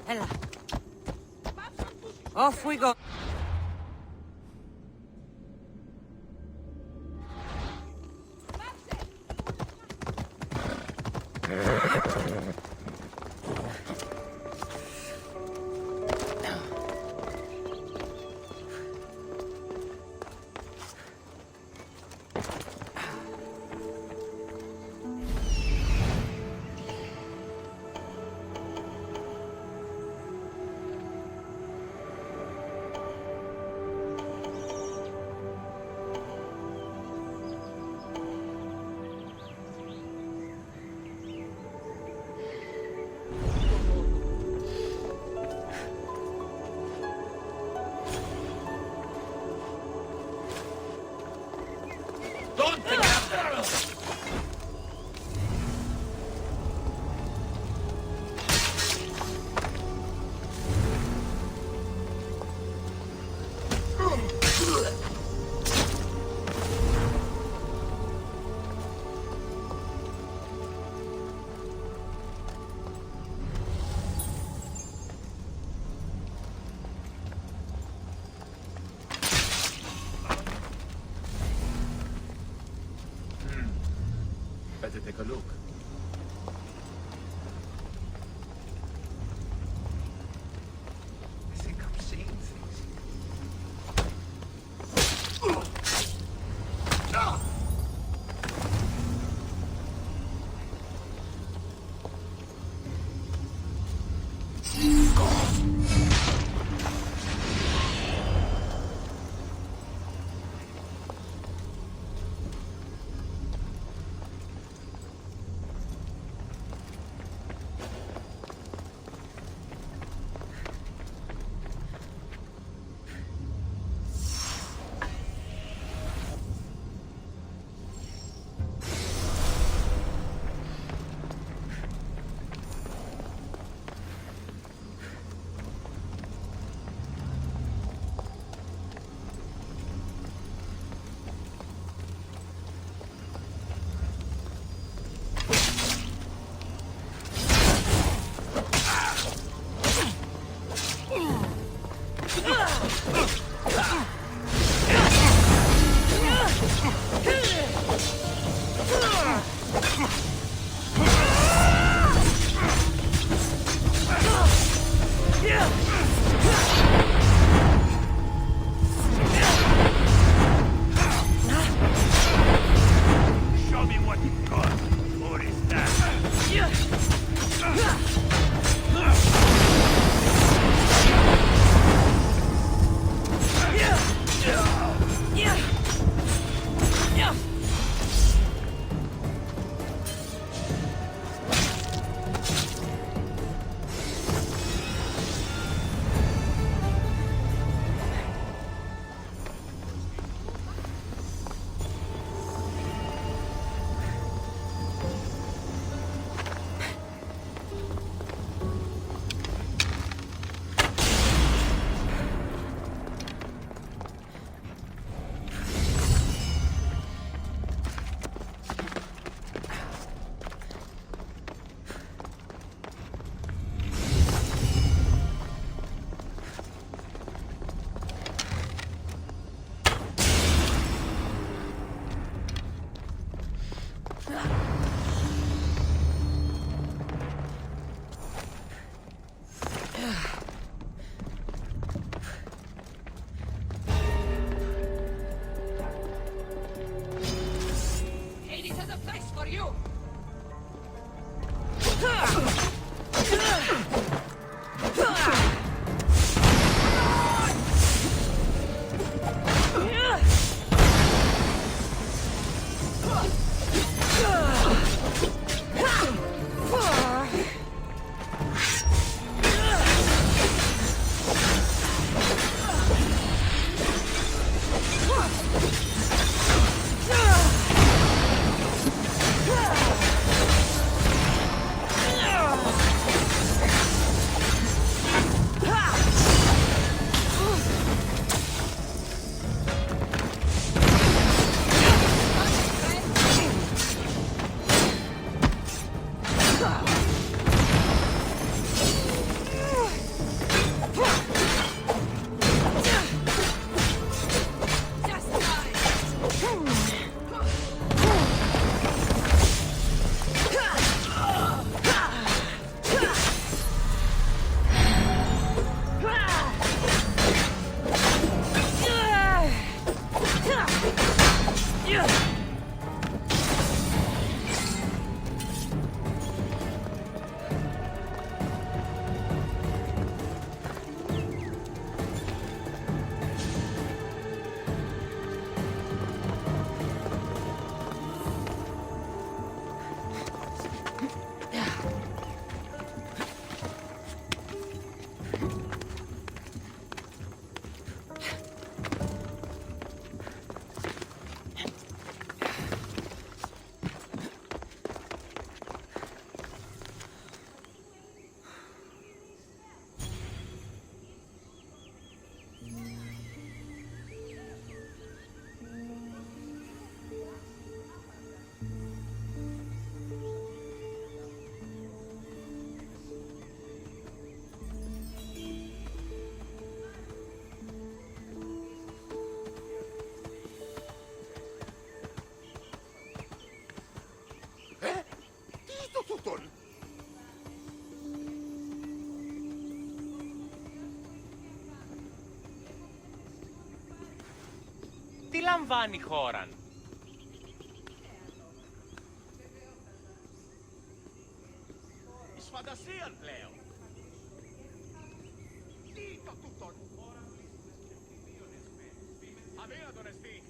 Ella. Off we go. Better take a look. I think I'm seeing things. λαμβάνει χώραν. Εις φαντασίαν πλέον. Τι το τούτον. Αδύνατον εστί.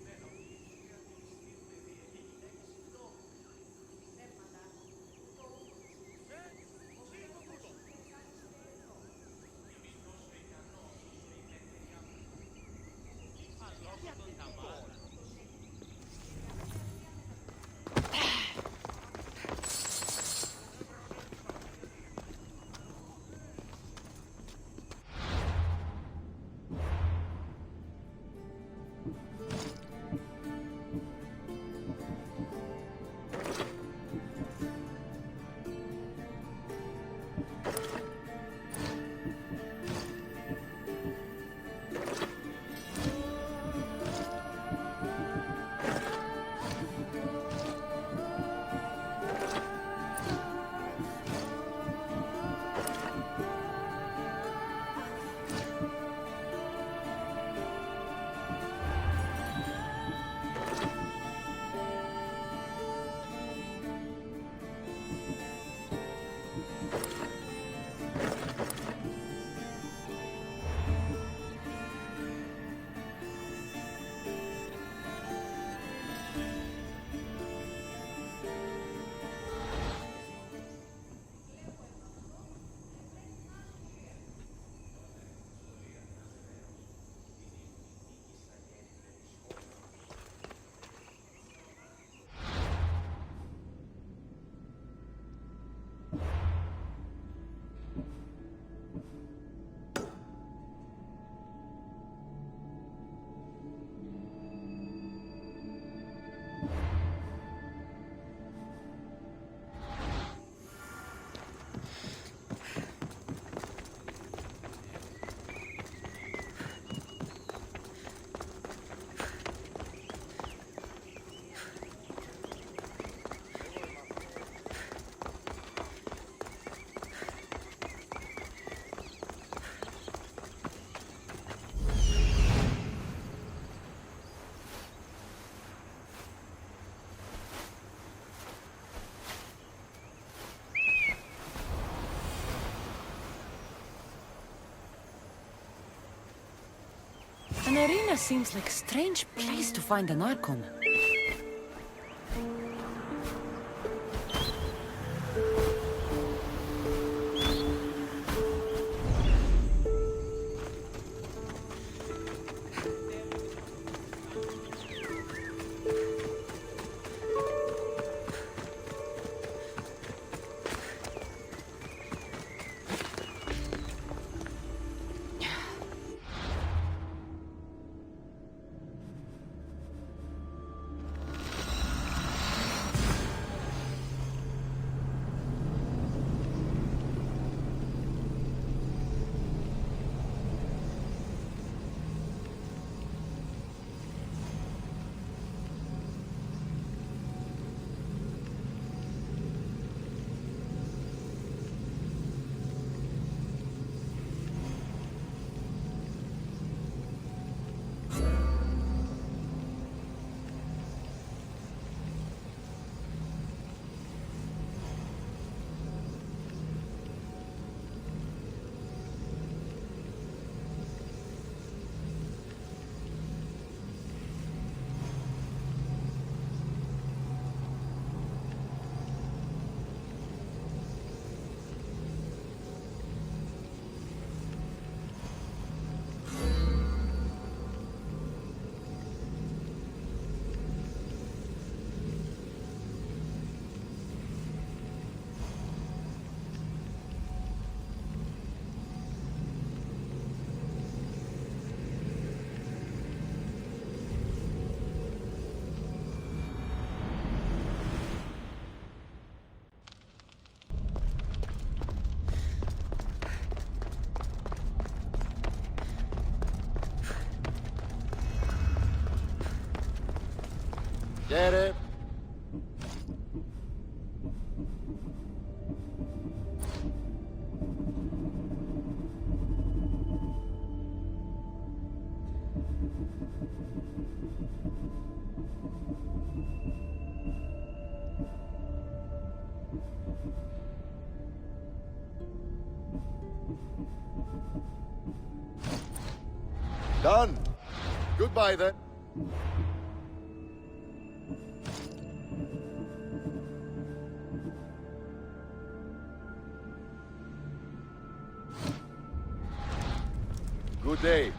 An arena seems like a strange place to find an Archon. Χαίρε. Done. Goodbye then. Good day.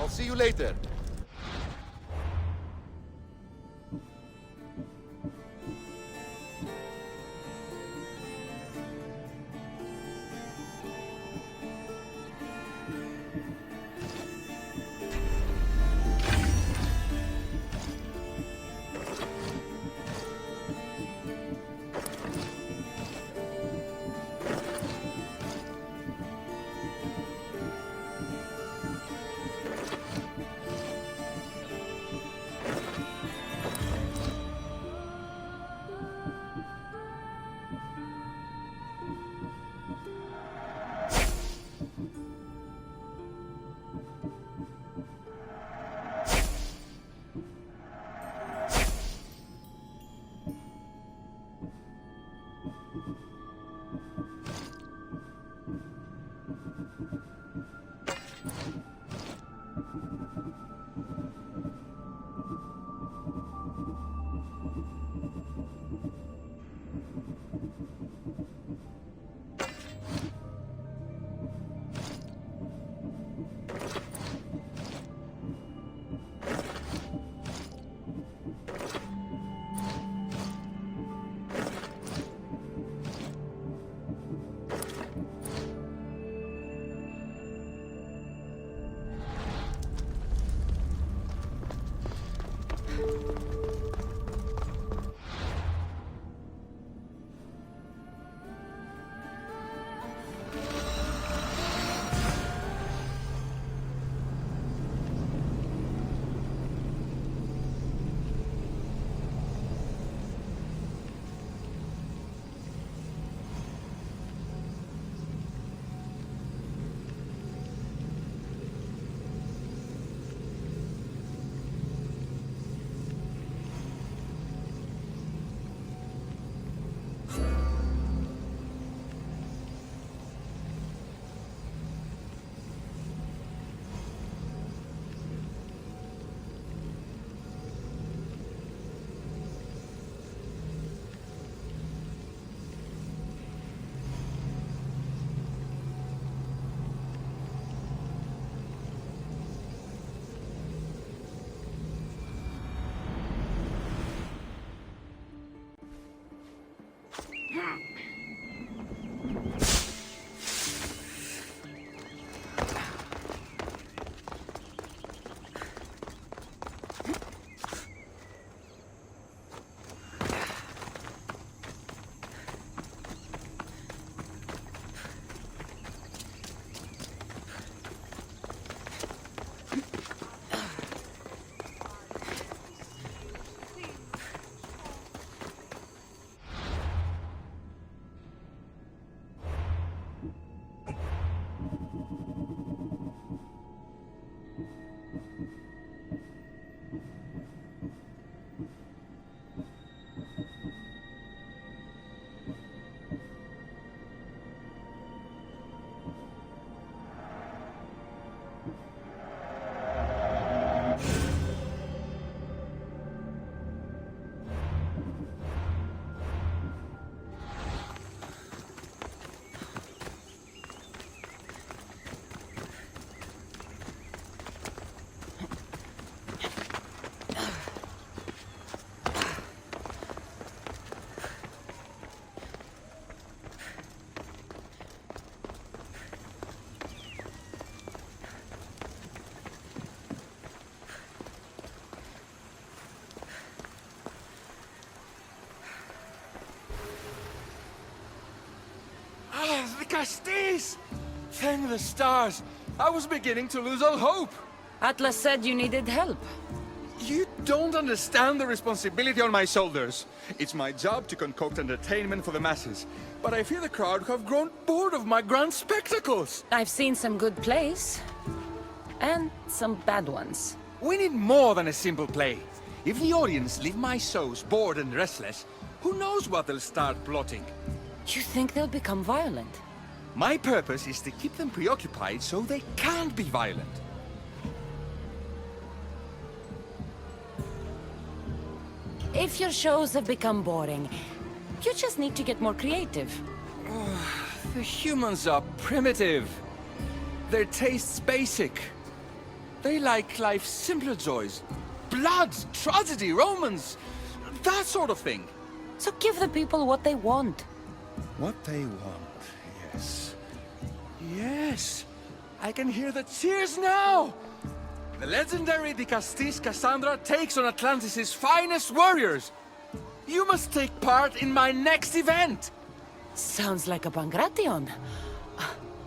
I'll see you later. The Castis! Thank the stars. I was beginning to lose all hope. Atlas said you needed help. You don't understand the responsibility on my shoulders. It's my job to concoct entertainment for the masses. But I fear the crowd have grown bored of my grand spectacles. I've seen some good plays. And some bad ones. We need more than a simple play. If the audience leave my shows bored and restless, who knows what they'll start plotting? You think they'll become violent? My purpose is to keep them preoccupied so they can't be violent. If your shows have become boring, you just need to get more creative. The humans are primitive. Their tastes basic. They like life's simpler joys. Blood, tragedy, romance, that sort of thing. So give the people what they want. What they want, yes. Yes! I can hear the cheers now! The legendary Dicastis Cassandra takes on Atlantis' finest warriors! You must take part in my next event! Sounds like a Pangration.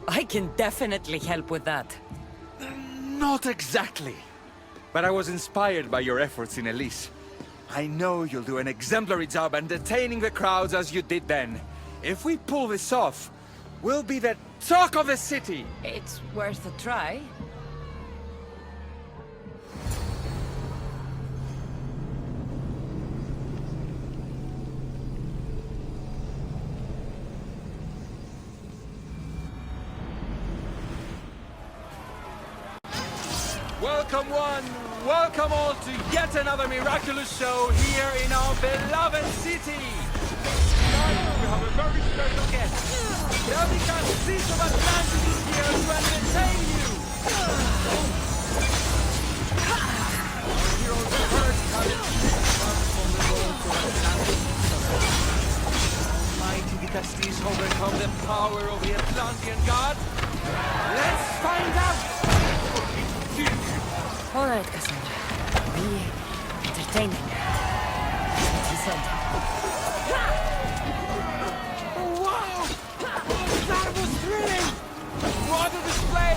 I can definitely help with that. Not exactly. But I was inspired by your efforts in Elise. I know you'll do an exemplary job entertaining the crowds as you did then. If we pull this off, we'll be the talk of the city! It's worth a try. Welcome one, welcome all to yet another miraculous show here in our beloved city! Tonight we have a very special guest. The Dicastis of Atlantis is here to entertain you! Our heroes first have from the road to Atlantis. Almighty Dicastis overcome the power of the Atlantean god? Let's find out! All right, Cassandra. Be entertaining. That's what he said. Wow! That was thrilling! What a display!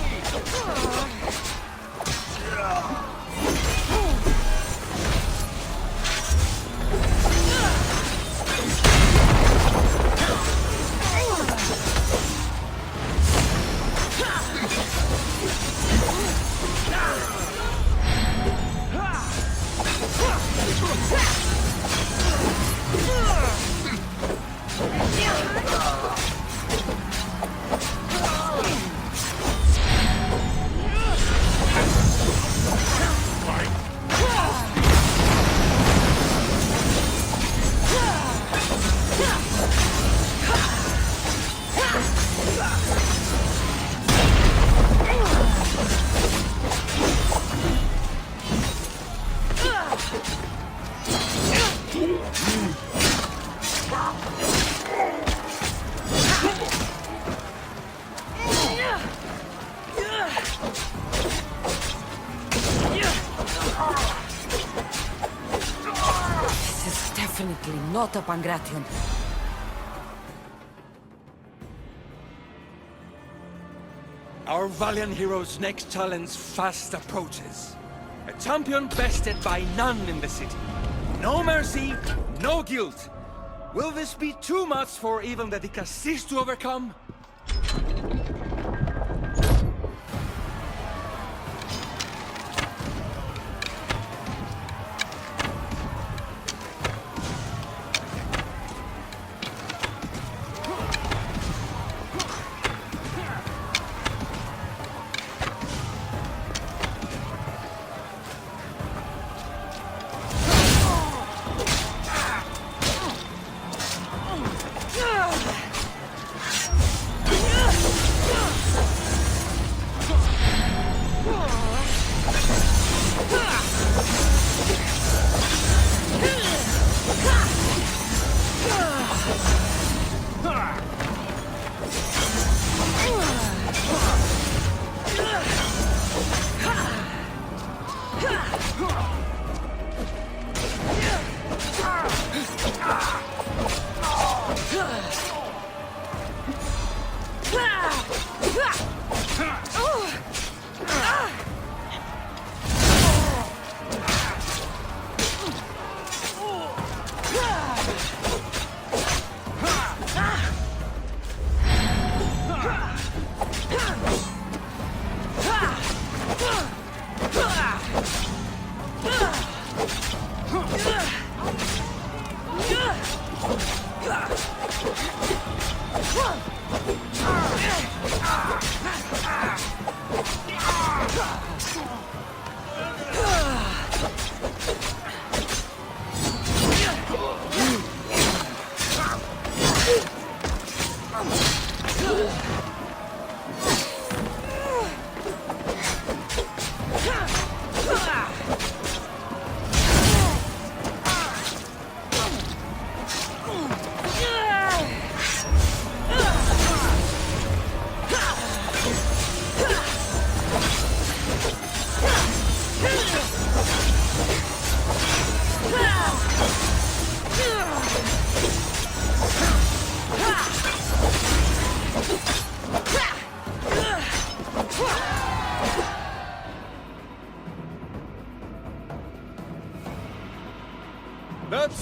Definitely not a Pangration. Our valiant hero's next challenge fast approaches. A champion bested by none in the city. No mercy, no guilt. Will this be too much for even the Dicastis to overcome?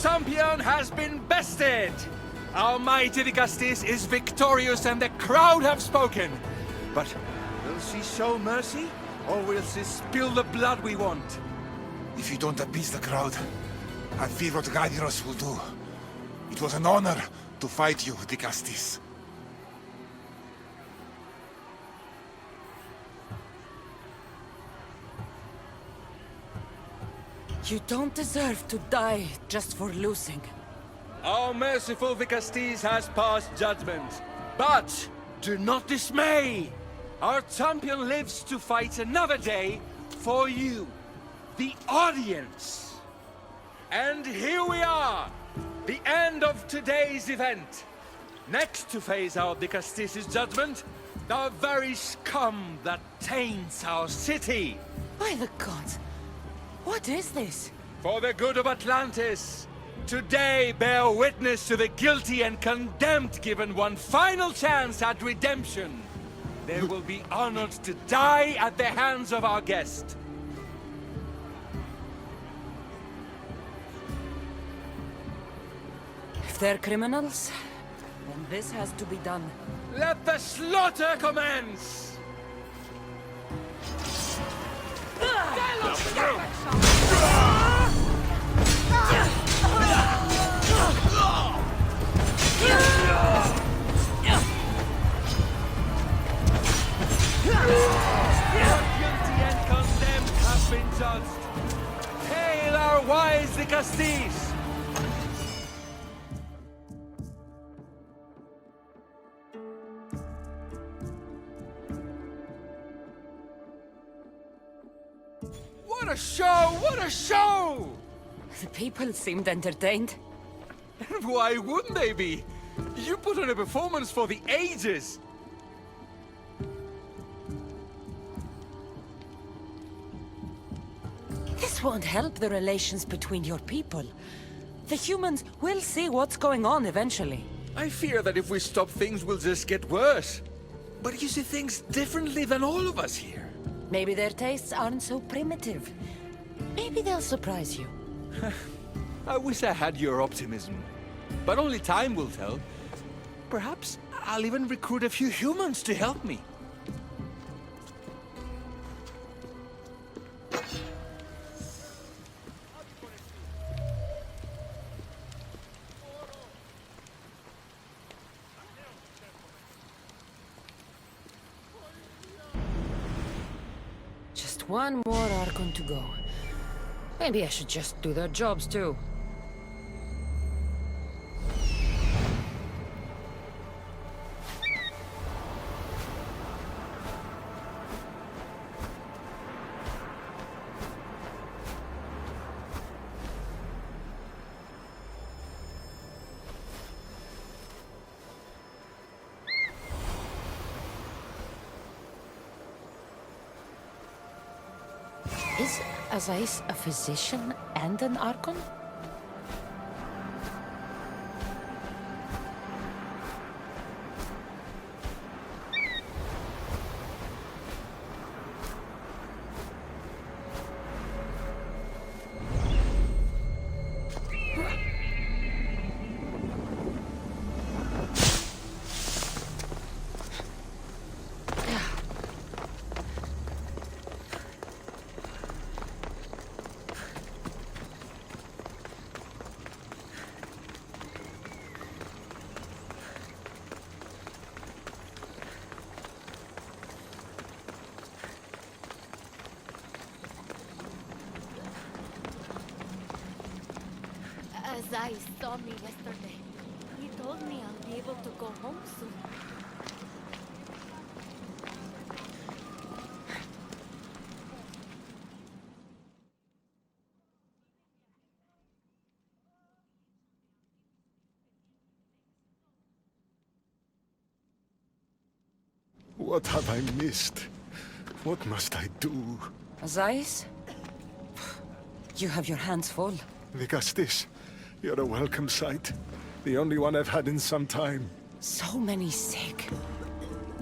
champion has been bested! Our mighty Dicastis is victorious and the crowd have spoken. But will she show mercy? Or will she spill the blood we want? If you don't appease the crowd, I fear what Gaidiros will do. It was an honor to fight you, Dicastis. You don't deserve to die just for losing. Our merciful Dicastis has passed judgment. But do not dismay! Our champion lives to fight another day for you, the audience. And here we are, the end of today's event. Next to face our Dicastis' judgment, the very scum that taints our city. By the gods, what is this? For the good of Atlantis, today bear witness to the guilty and condemned given one final chance at redemption. They will be honored to die at the hands of our guest. If they're criminals, then this has to be done. Let the slaughter commence! Guilty and condemned have been judged. Hail our wise Dicastis! What a show! What a show! The people seemed entertained. Why wouldn't they be? You put on a performance for the ages! This won't help the relations between your people. The humans will see what's going on eventually. I fear that if we stop things will just get worse. But you see things differently than all of us here. Maybe their tastes aren't so primitive. Maybe they'll surprise you. I wish I had your optimism. But only time will tell. Perhaps I'll even recruit a few humans to help me. Just one more Archon to go. Maybe I should just do their jobs too. Is Azais a physician and an Archon? Azai saw me yesterday. He told me I'll be able to go home soon. What have I missed? What must I do? Azais? You have your hands full. Dicastis, you're a welcome sight. The only one I've had in some time. So many sick.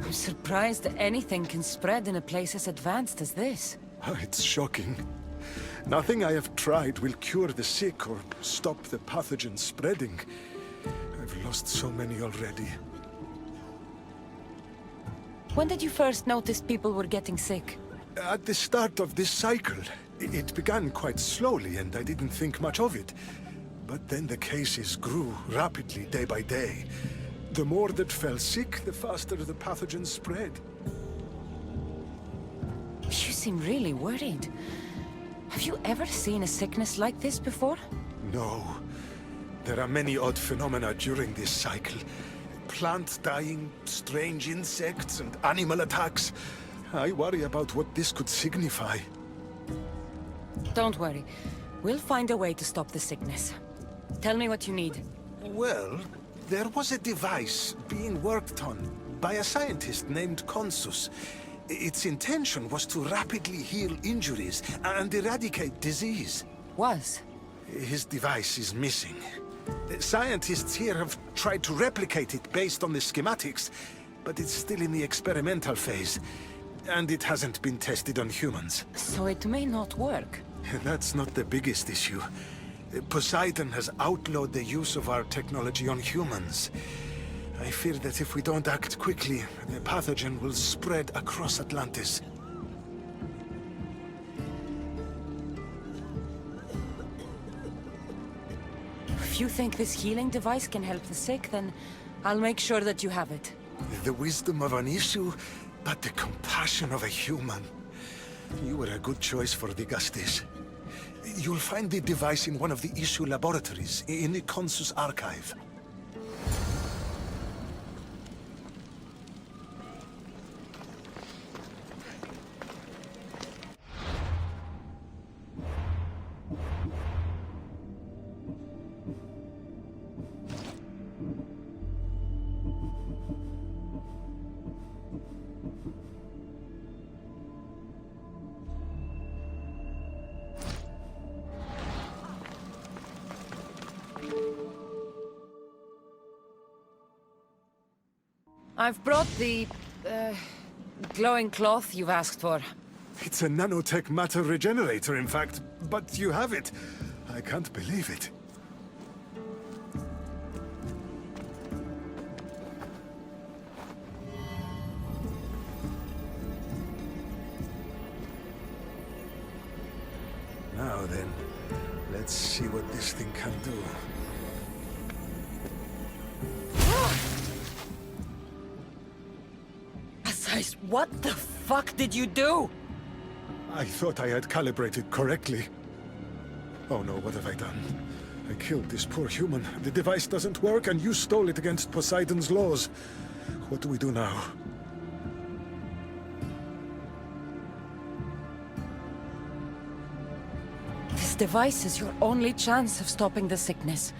I'm surprised that anything can spread in a place as advanced as this. It's shocking. Nothing I have tried will cure the sick or stop the pathogen spreading. I've lost so many already. When did you first notice people were getting sick? At the start of this cycle, it began quite slowly and I didn't think much of it. But then the cases grew rapidly day by day. The more that fell sick, the faster the pathogen spread. You seem really worried. Have you ever seen a sickness like this before? No. There are many odd phenomena during this cycle. Plant dying, strange insects, and animal attacks. I worry about what this could signify. Don't worry. We'll find a way to stop the sickness. Tell me what you need. Well, there was a device being worked on by a scientist named Consus. Its intention was to rapidly heal injuries and eradicate disease. Was? His device is missing. Scientists here have tried to replicate it based on the schematics, but it's still in the experimental phase. And it hasn't been tested on humans. So it may not work. That's not the biggest issue. Poseidon has outlawed the use of our technology on humans. I fear that if we don't act quickly, the pathogen will spread across Atlantis. If you think this healing device can help the sick, then I'll make sure that you have it. The wisdom of an issue, but the compassion of a human. You were a good choice for the Gustis. You'll find the device in one of the issue laboratories, in the Consus archive. I've brought the, glowing cloth you've asked for. It's a nanotech matter regenerator, in fact, but you have it. I can't believe it. Now then, let's see what this thing can do. What the fuck did you do? I thought I had calibrated correctly. Oh no, what have I done? I killed this poor human. The device doesn't work and you stole it against Poseidon's laws. What do we do now? This device is your only chance of stopping the sickness.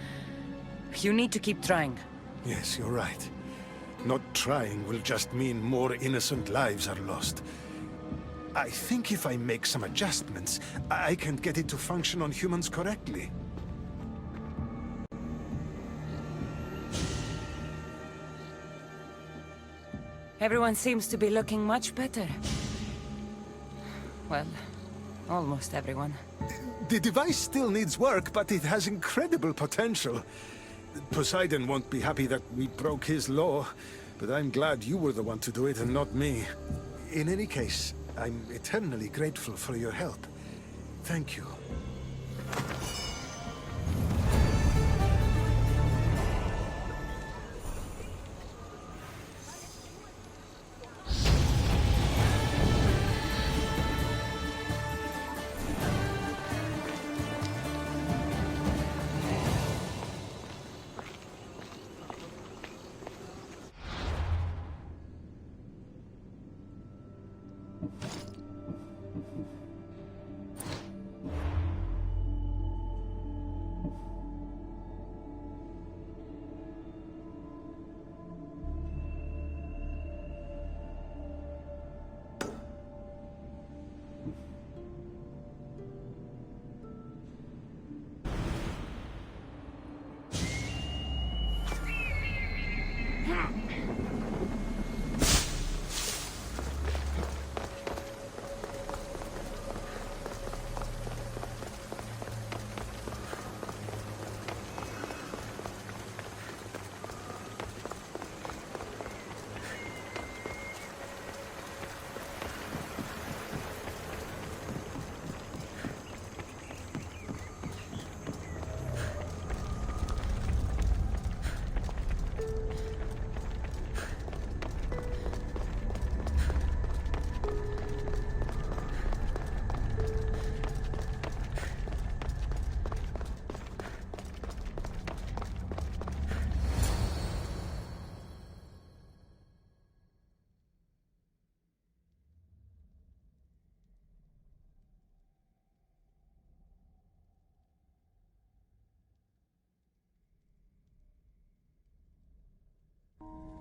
You need to keep trying. Yes, you're right. Not trying will just mean more innocent lives are lost. I think if I make some adjustments, I can get it to function on humans correctly. Everyone seems to be looking much better. Well, almost everyone. The device still needs work, but it has incredible potential. Poseidon won't be happy that we broke his law, but I'm glad you were the one to do it and not me. In any case, I'm eternally grateful for your help. Thank you.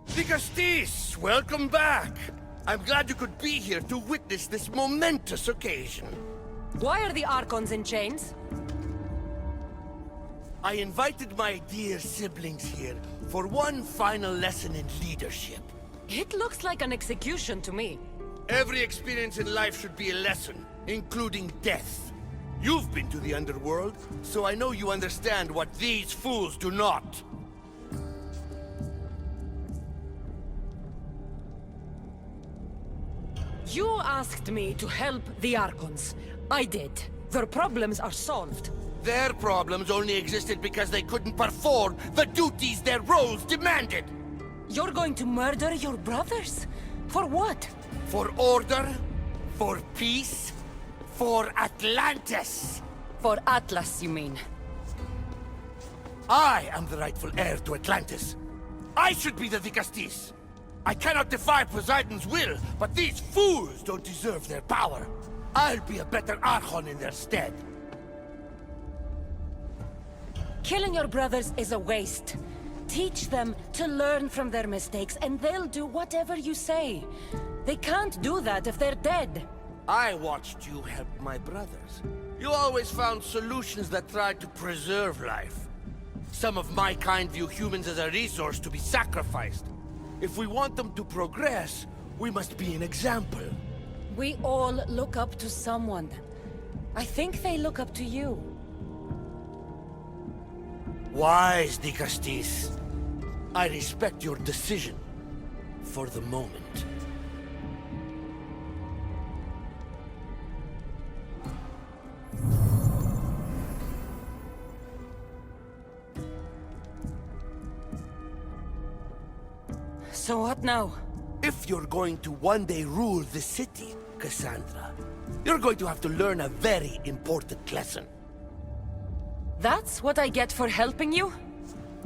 Dicastis, welcome back. I'm glad you could be here to witness this momentous occasion. Why are the Archons in chains? I invited my dear siblings here for one final lesson in leadership. It looks like an execution to me. Every experience in life should be a lesson, including death. You've been to the underworld, so I know you understand what these fools do not. You asked me to help the Archons. I did. Their problems are solved. Their problems only existed because they couldn't perform the duties their roles demanded. You're going to murder your brothers? For what? For order, for peace, for Atlantis. For Atlas, you mean? I am the rightful heir to Atlantis. I should be the Dicastis. I cannot defy Poseidon's will, but these fools don't deserve their power. I'll be a better Archon in their stead. Killing your brothers is a waste. Teach them to learn from their mistakes, and they'll do whatever you say. They can't do that if they're dead. I watched you help my brothers. You always found solutions that tried to preserve life. Some of my kind view humans as a resource to be sacrificed. If we want them to progress, we must be an example. We all look up to someone. I think they look up to you. Wise, Dicastis. I respect your decision. For the moment. So what now? If you're going to one day rule the city, Cassandra, you're going to have to learn a very important lesson. That's what I get for helping you?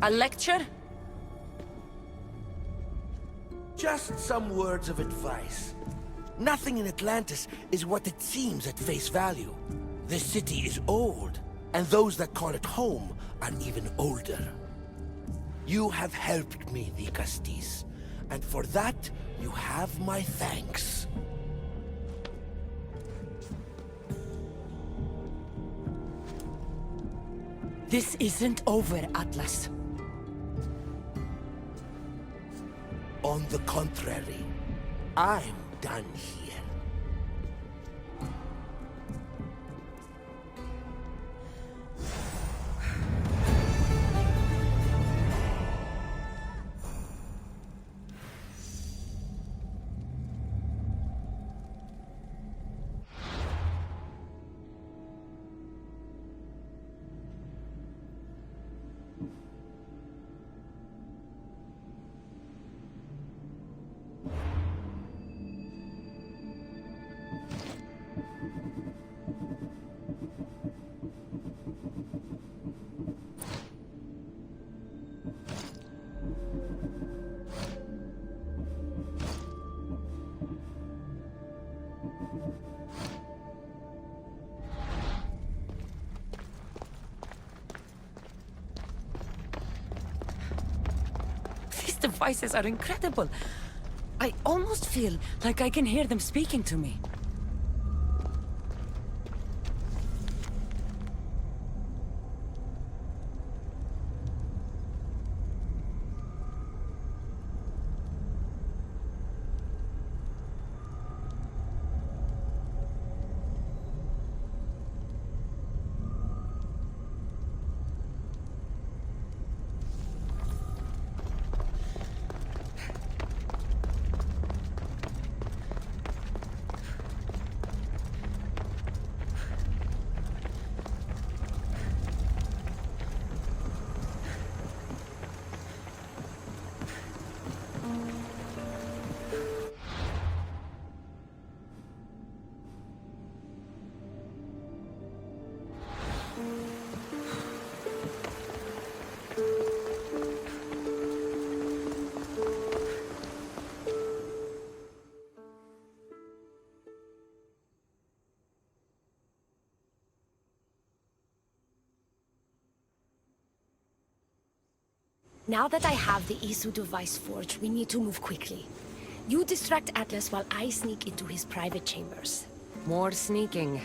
A lecture? Just some words of advice. Nothing in Atlantis is what it seems at face value. This city is old, and those that call it home are even older. You have helped me, Dicastis, and for that, you have my thanks. This isn't over, Atlas. On the contrary, I'm done here. Devices are incredible. I almost feel like I can hear them speaking to me. Now that I have the Isu device forged, we need to move quickly. You distract Atlas while I sneak into his private chambers. More sneaking.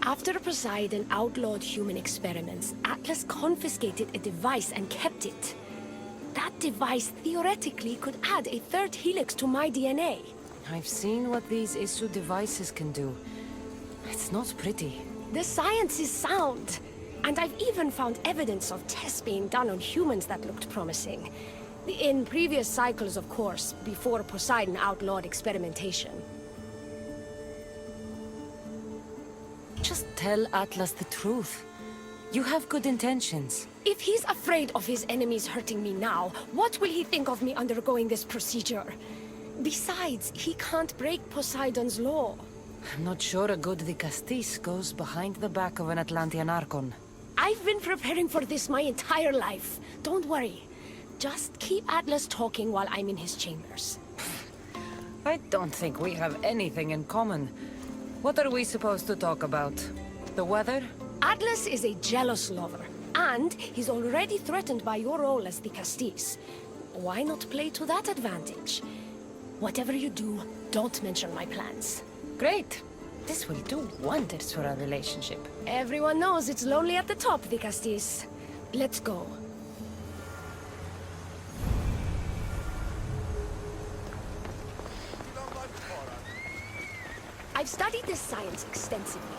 After Poseidon outlawed human experiments, Atlas confiscated a device and kept it. That device theoretically could add a third helix to my DNA. I've seen what these Isu devices can do. It's not pretty. The science is sound. And I've even found evidence of tests being done on humans that looked promising. In previous cycles, of course, before Poseidon outlawed experimentation. Just tell Atlas the truth. You have good intentions. If he's afraid of his enemies hurting me now, what will he think of me undergoing this procedure? Besides, he can't break Poseidon's law. I'm not sure a good Dicastis goes behind the back of an Atlantean Archon. I've been preparing for this my entire life. Don't worry. Just keep Atlas talking while I'm in his chambers. I don't think we have anything in common. What are we supposed to talk about? The weather? Atlas is a jealous lover, and he's already threatened by your role as the Castis. Why not play to that advantage? Whatever you do, don't mention my plans. Great. This will do wonders for our relationship. Everyone knows it's lonely at the top, the Castis. Let's go. I've studied this science extensively.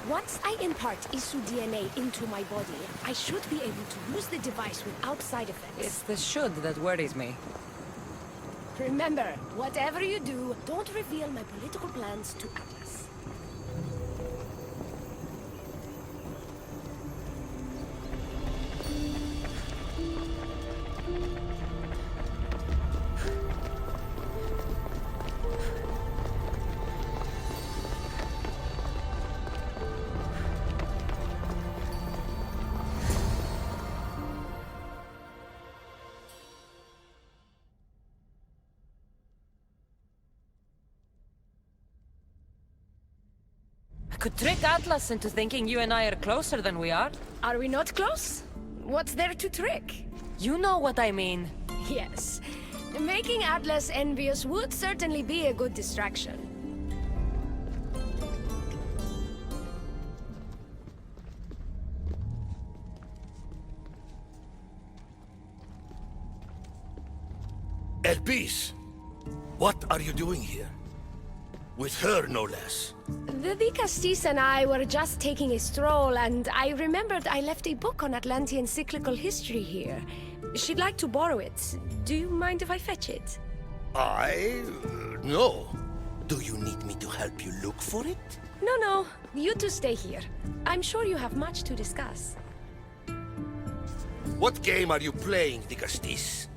Once I impart Isu DNA into my body, I should be able to use the device without side effects. It's the should that worries me. Remember, whatever you do, don't reveal my political plans to Atlas. Could trick Atlas into thinking you and I are closer than we are. Are we not close? What's there to trick? You know what I mean. Yes. Making Atlas envious would certainly be a good distraction. Elpis, what are you doing here? With her, no less. The Castis and I were just taking a stroll, and I remembered I left a book on Atlantean cyclical history here. She'd like to borrow it. Do you mind if I fetch it? No. Do you need me to help you look for it? No. You two stay here. I'm sure you have much to discuss. What game are you playing, Dicastis?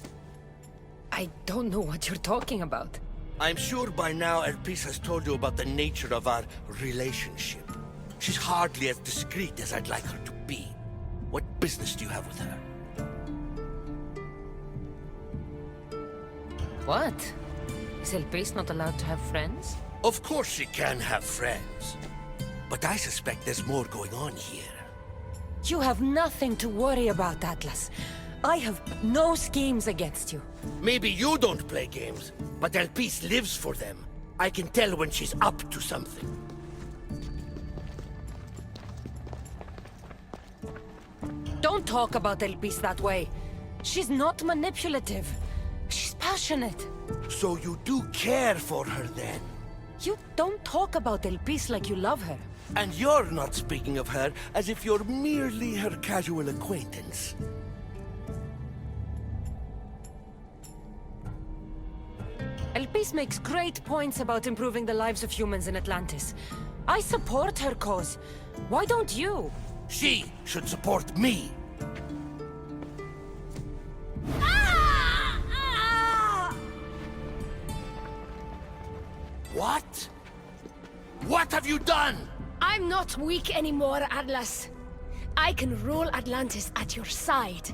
I don't know what you're talking about. I'm sure by now Elpis has told you about the nature of our relationship. She's hardly as discreet as I'd like her to be. What business do you have with her? What? Is Elpis not allowed to have friends? Of course she can have friends. But I suspect there's more going on here. You have nothing to worry about, Atlas. I have no schemes against you. Maybe you don't play games, but Elpis lives for them. I can tell when she's up to something. Don't talk about Elpis that way. She's not manipulative. She's passionate. So you do care for her then? You don't talk about Elpis like you love her. And you're not speaking of her as if you're merely her casual acquaintance. Elpis makes great points about improving the lives of humans in Atlantis. I support her cause. Why don't you? She should support me. What? What have you done? I'm not weak anymore, Atlas. I can rule Atlantis at your side.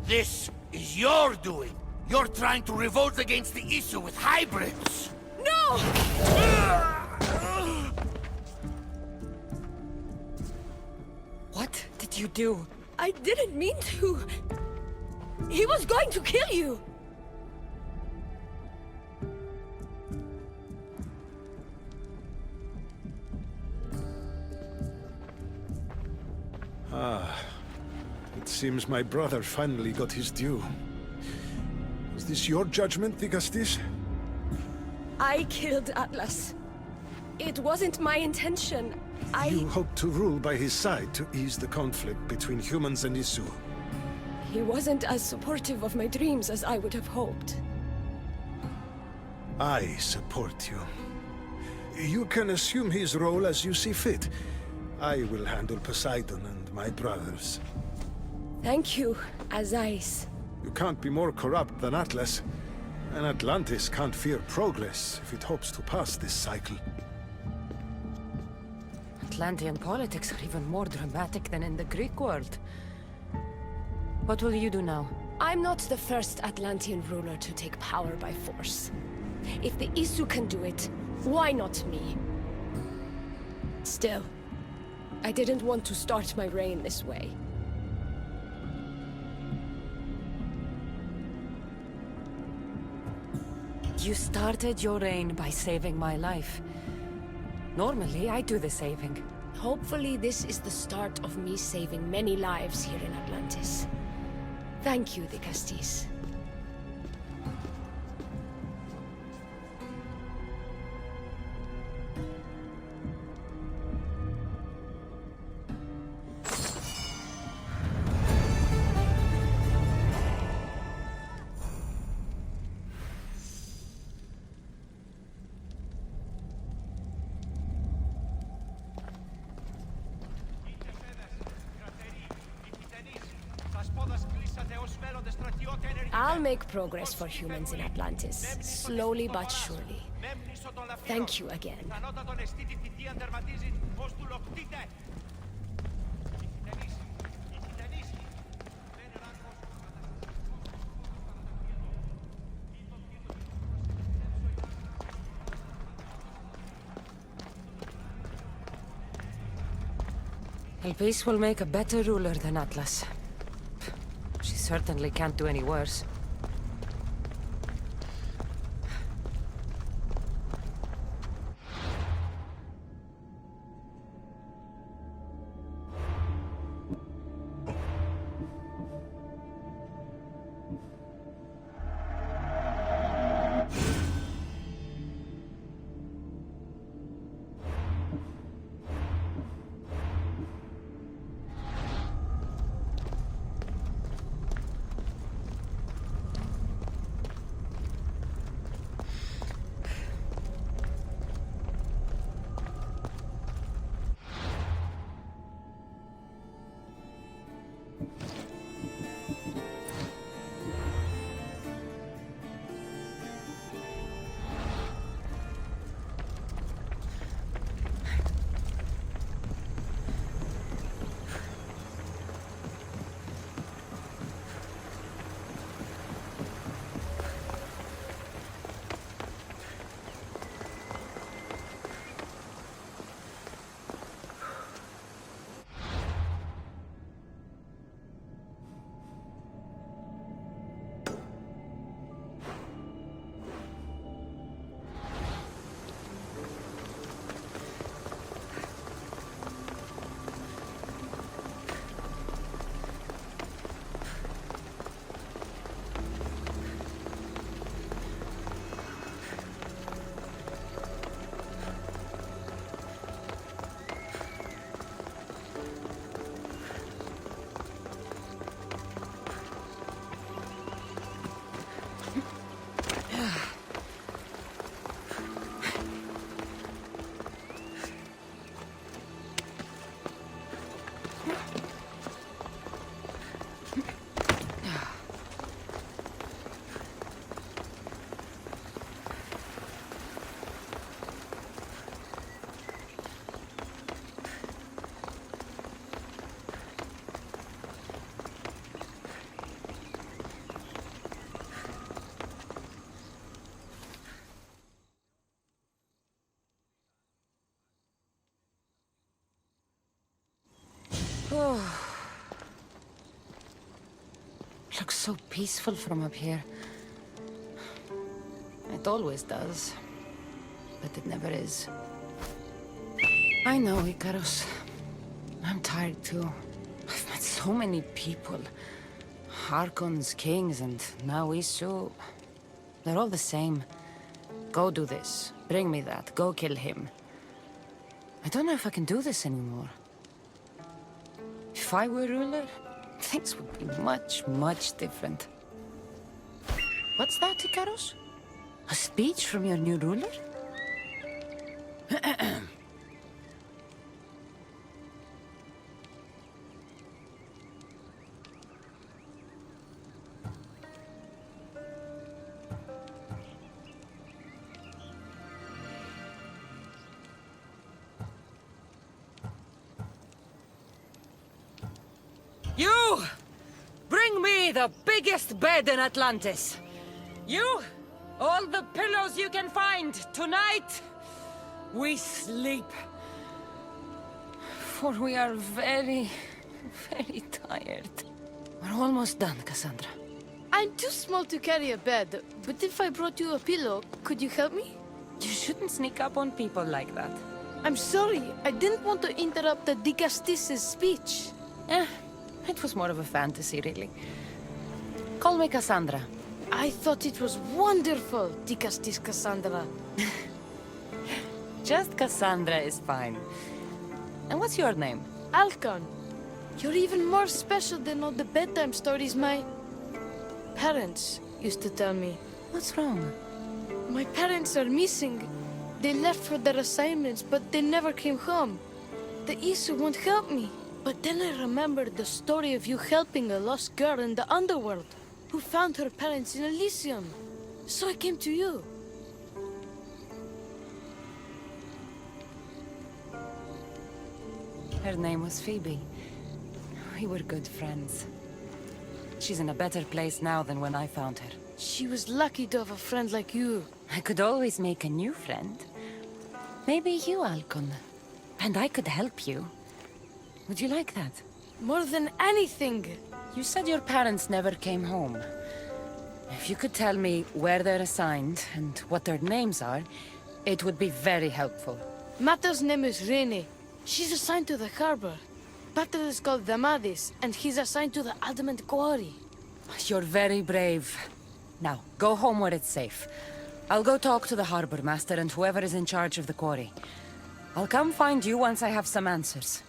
This is your doing. You're trying to revolt against the Isu with hybrids. No! What did you do? I didn't mean to. He was going to kill you. It seems my brother finally got his due. Is this your judgment, Dicastis? I killed Atlas. It wasn't my intention. You hope to rule by his side to ease the conflict between humans and Isu. He wasn't as supportive of my dreams as I would have hoped. I support you. You can assume his role as you see fit. I will handle Poseidon and my brothers. Thank you, Azais. You can't be more corrupt than Atlas. And Atlantis can't fear progress if it hopes to pass this cycle. Atlantean politics are even more dramatic than in the Greek world. What will you do now? I'm not the first Atlantean ruler to take power by force. If the Isu can do it, why not me? Still, I didn't want to start my reign this way. You started your reign by saving my life. Normally, I do the saving. Hopefully this is the start of me saving many lives here in Atlantis. Thank you, Dicastis. I'll make progress for humans in Atlantis, slowly but surely. Thank you again. Elpis will make a better ruler than Atlas. She certainly can't do any worse. looks so peaceful from up here. It always does. But it never is. I know, Icarus. I'm tired too. I've met so many people. Archons, kings, and now Isu. They're all the same. Go do this. Bring me that. Go kill him. I don't know if I can do this anymore. If I were ruler, things would be much, much different. What's that, Icarus? A speech from your new ruler? You! Bring me the biggest bed in Atlantis! You! All the pillows you can find! Tonight, we sleep. For we are very, very tired. We're almost done, Cassandra. I'm too small to carry a bed, but if I brought you a pillow, could you help me? You shouldn't sneak up on people like that. I'm sorry, I didn't want to interrupt the Dicastis' speech. It was more of a fantasy, really. Call me Cassandra. I thought it was wonderful, Dicastis Cassandra. Just Cassandra is fine. And what's your name? Alcon, you're even more special than all the bedtime stories my parents used to tell me. What's wrong? My parents are missing. They left for their assignments, but they never came home. The Isu won't help me. But then I remembered the story of you helping a lost girl in the underworld, who found her parents in Elysium. So I came to you. Her name was Phoebe. We were good friends. She's in a better place now than when I found her. She was lucky to have a friend like you. I could always make a new friend. Maybe you, Alcon. And I could help you. Would you like that? More than anything. You said your parents never came home. If you could tell me where they're assigned and what their names are, it would be very helpful. Mata's name is Rene. She's assigned to the harbor. Pater is called Damadis, and he's assigned to the Adamant Quarry. You're very brave. Now, go home where it's safe. I'll go talk to the harbor master and whoever is in charge of the quarry. I'll come find you once I have some answers.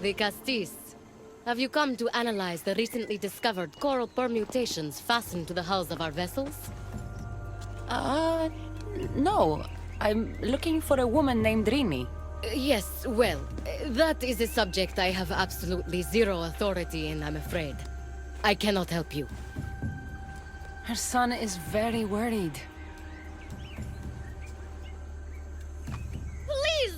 The Castis. Have you come to analyze the recently discovered coral permutations fastened to the hulls of our vessels? No. I'm looking for a woman named Rini. Yes, well, that is a subject I have absolutely zero authority in, I'm afraid. I cannot help you. Her son is very worried. Please,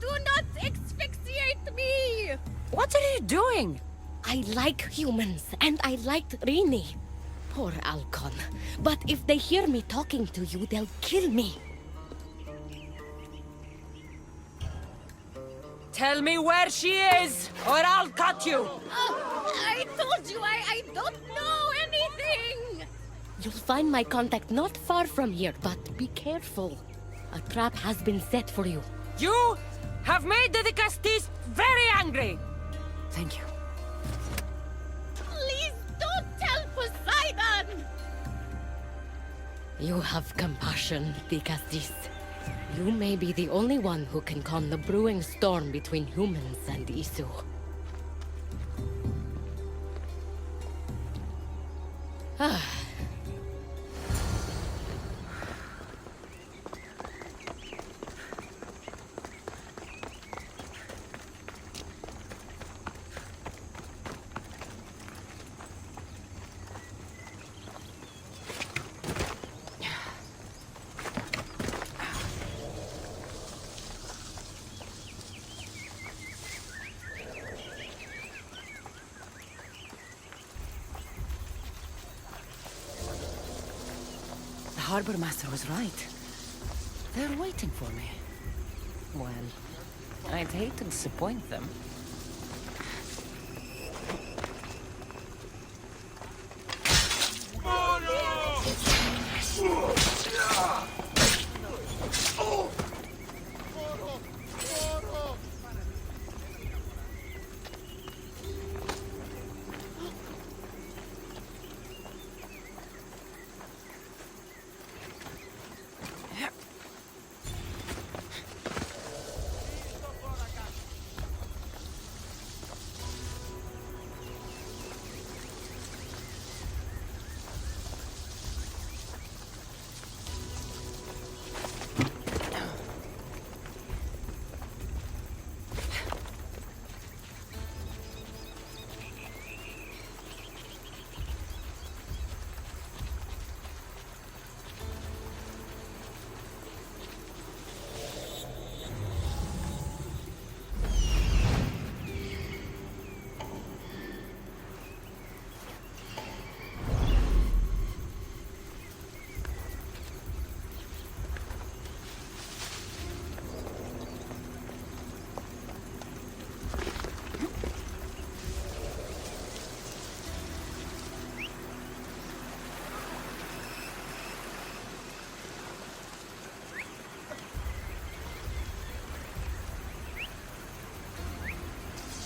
do not asphyxiate me! What are you doing? I like humans, and I liked Rini. Poor Alcon. But if they hear me talking to you, they'll kill me. Tell me where she is, or I'll cut you! I told you I don't know anything! You'll find my contact not far from here, but be careful. A trap has been set for you. You have made the Castis very angry! Thank you. Please don't tell Poseidon! You have compassion, the Castis. You may be the only one who can calm the brewing storm between humans and Isu. The harbor master was right. They're waiting for me. Well, I'd hate to disappoint them.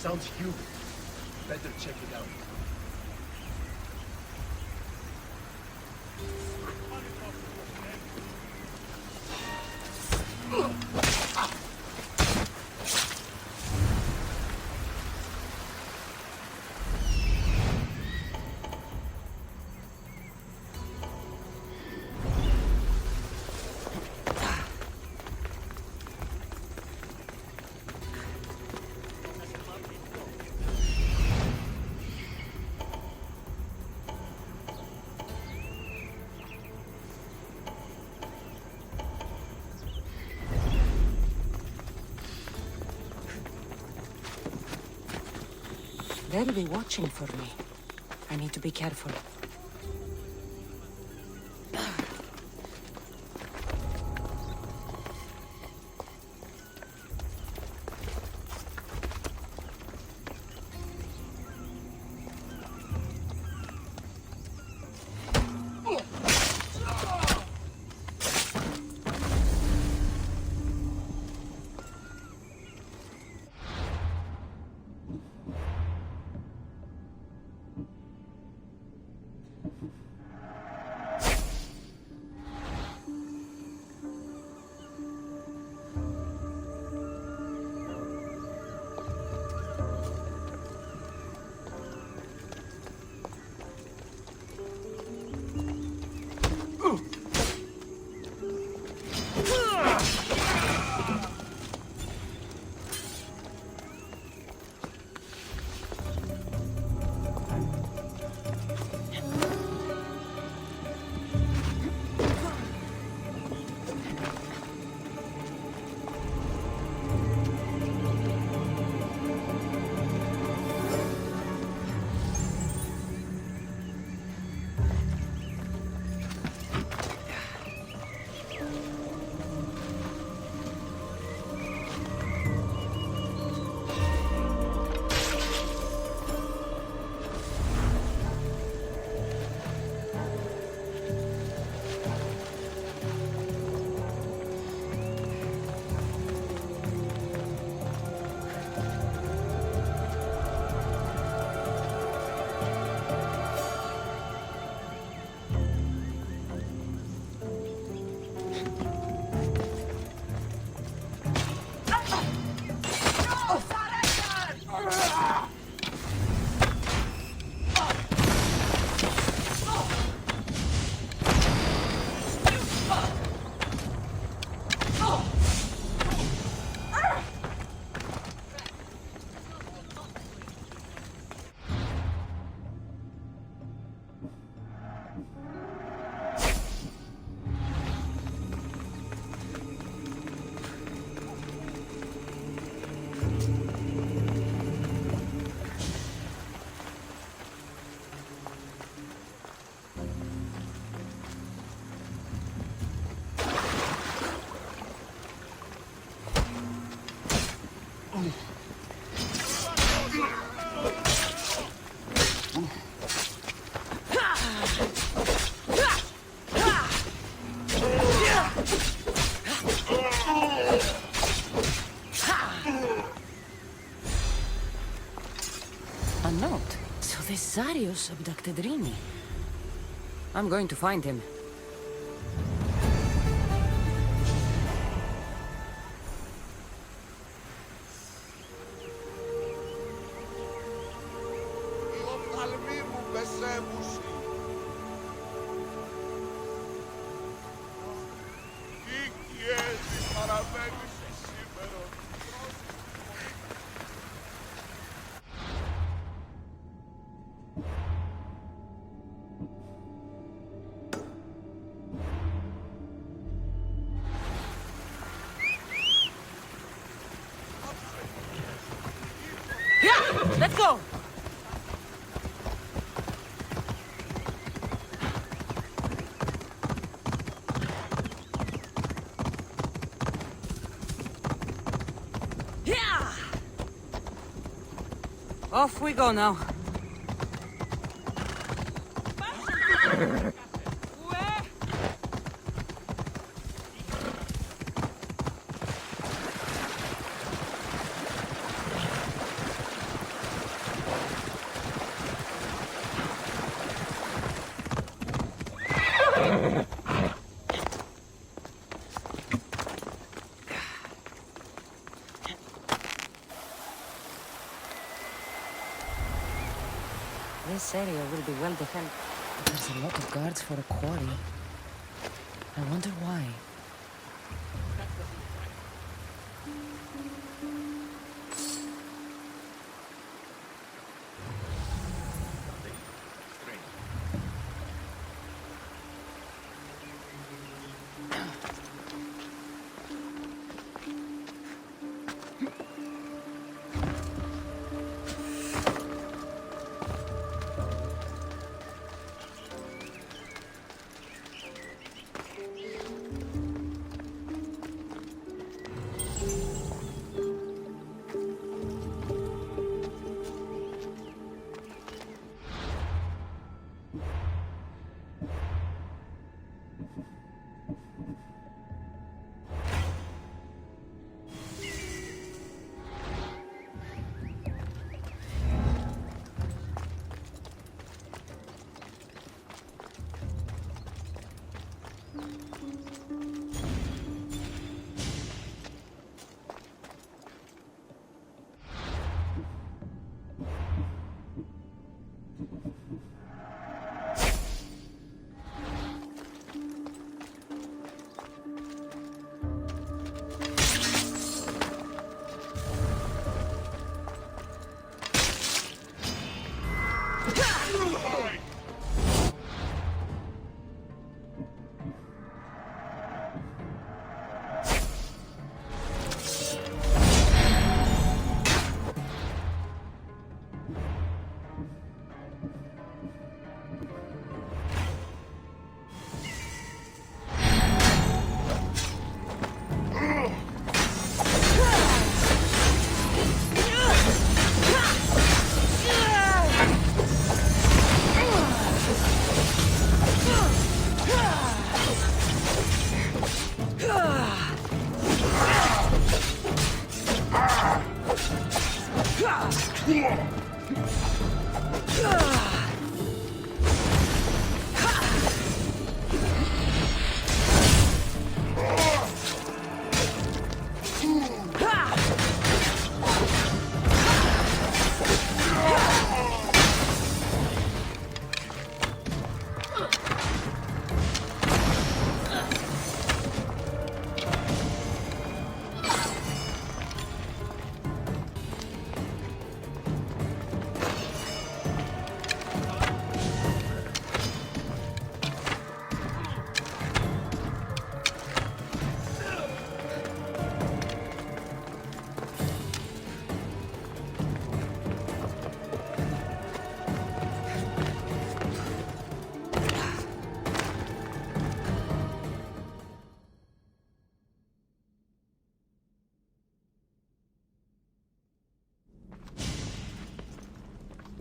Sounds human. Better check it out. They'll be watching for me. I need to be careful. A note. So this Zarius abducted Rini. I'm going to find him. Let's go! Yeah! Off we go now. This area will be well defended. There's a lot of guards for a quarry. I wonder why.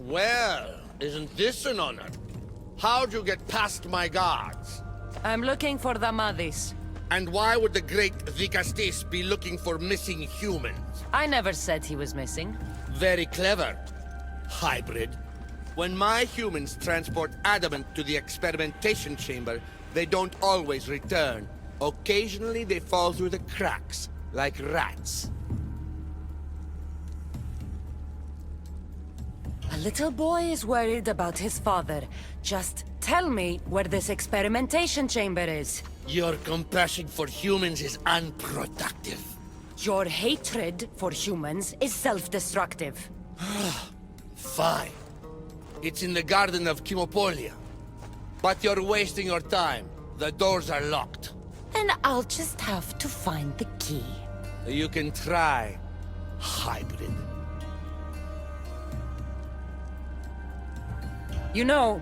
Well, isn't this an honor? How'd you get past my guards? I'm looking for the Madis. And why would the great Vicastis be looking for missing humans? I never said he was missing. Very clever. Hybrid. When my humans transport adamant to the experimentation chamber, they don't always return. Occasionally they fall through the cracks, like rats. A little boy is worried about his father. Just tell me where this experimentation chamber is. Your compassion for humans is unproductive. Your hatred for humans is self-destructive. Fine. It's in the Garden of Chemopolia. But you're wasting your time. The doors are locked. And I'll just have to find the key. You can try, hybrid. You know,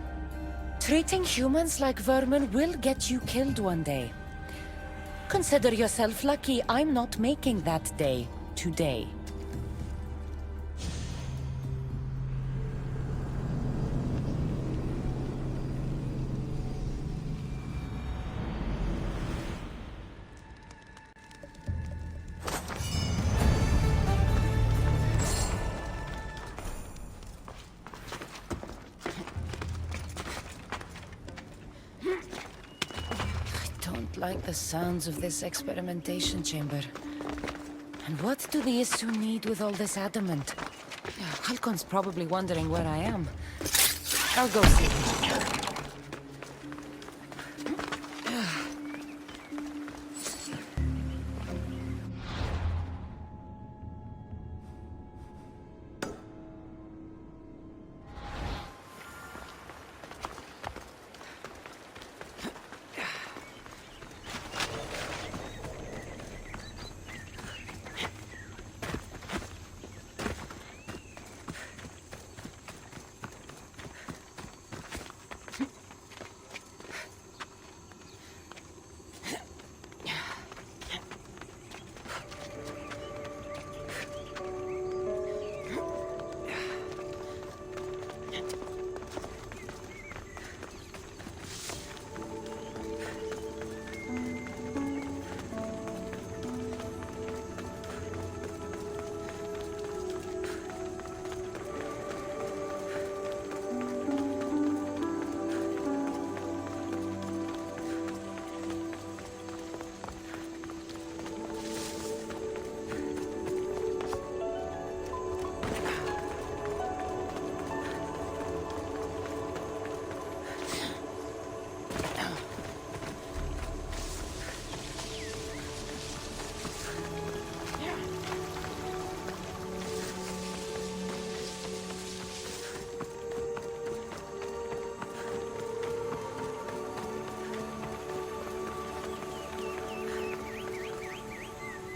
treating humans like vermin will get you killed one day. Consider yourself lucky I'm not making that day today. Like the sounds of this experimentation chamber. And what do the Isu need with all this adamant? Halcon's probably wondering where I am. I'll go see him.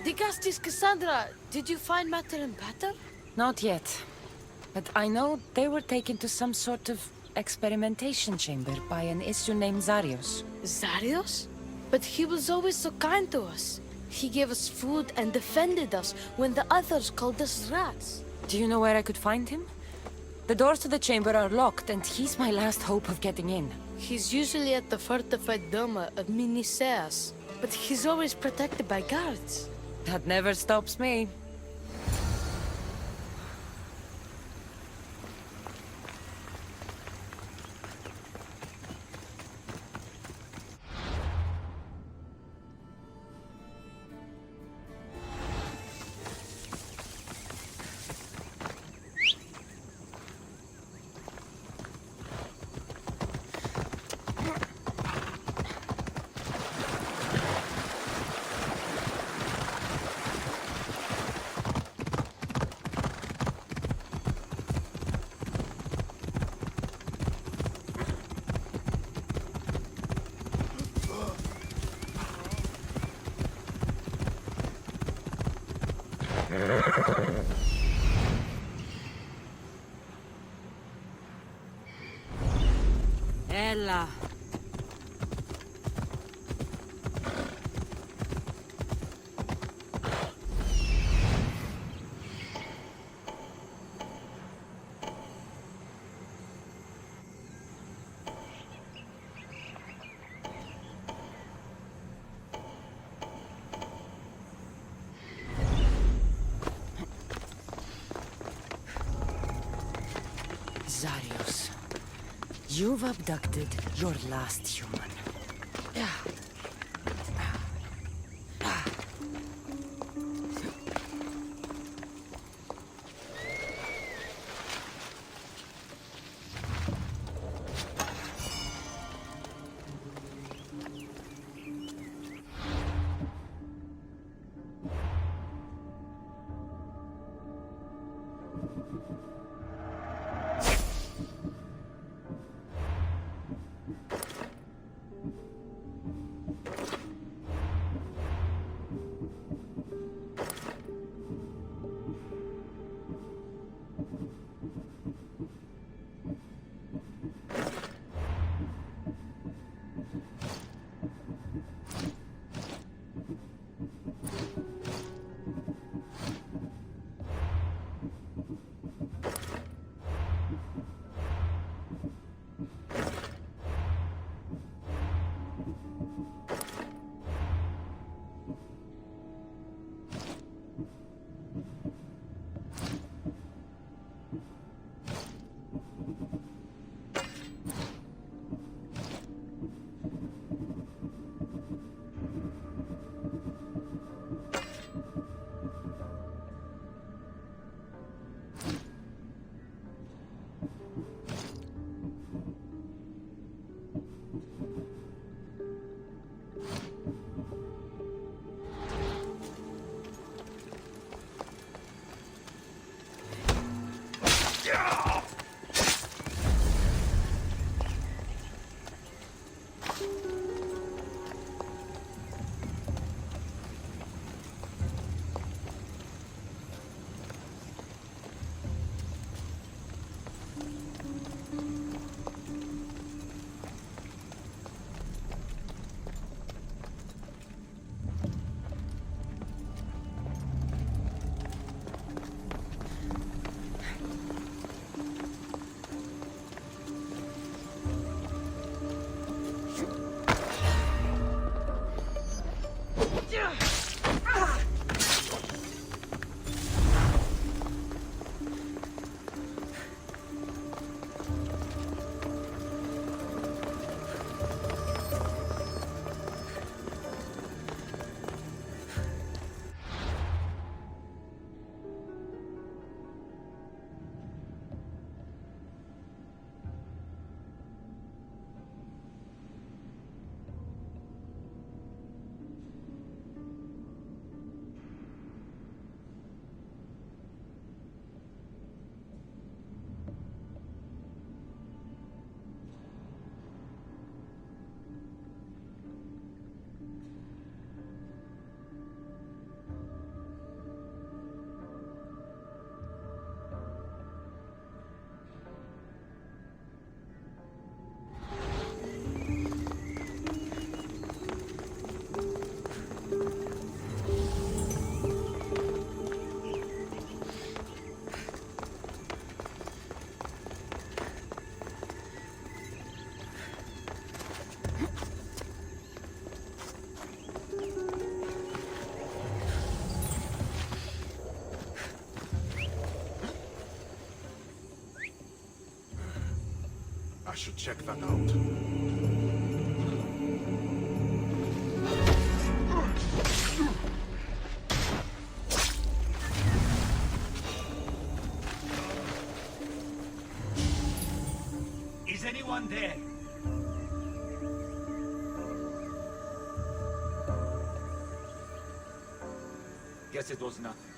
Dicastis Cassandra, did you find Matter and Pater? Not yet. But I know they were taken to some sort of experimentation chamber by an Isu named Zarios. Zarios? But he was always so kind to us. He gave us food and defended us when the others called us rats. Do you know where I could find him? The doors to the chamber are locked, and he's my last hope of getting in. He's usually at the fortified Doma of Miniseas, but he's always protected by guards. That never stops me. Ella. Rosarios. You've abducted your last human. I should check that out. Is anyone there? Guess it was nothing.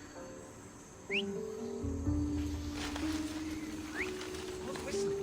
Who's whistling?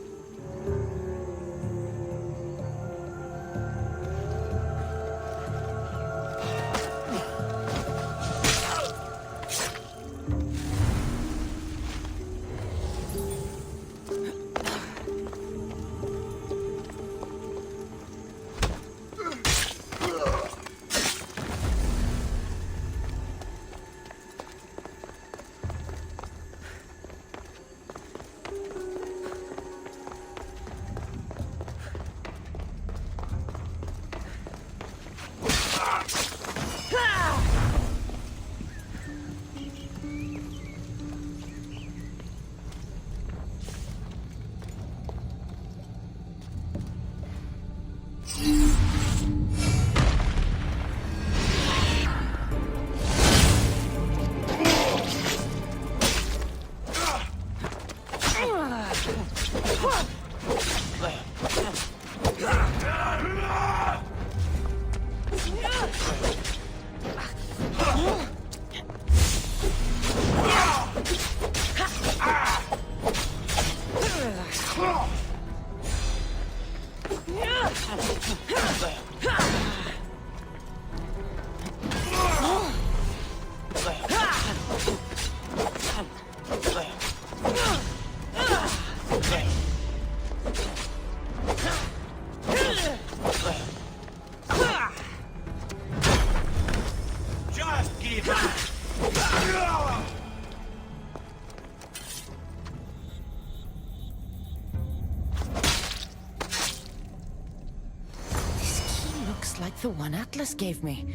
the one Atlas gave me.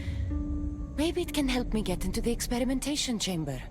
Maybe it can help me get into the experimentation chamber.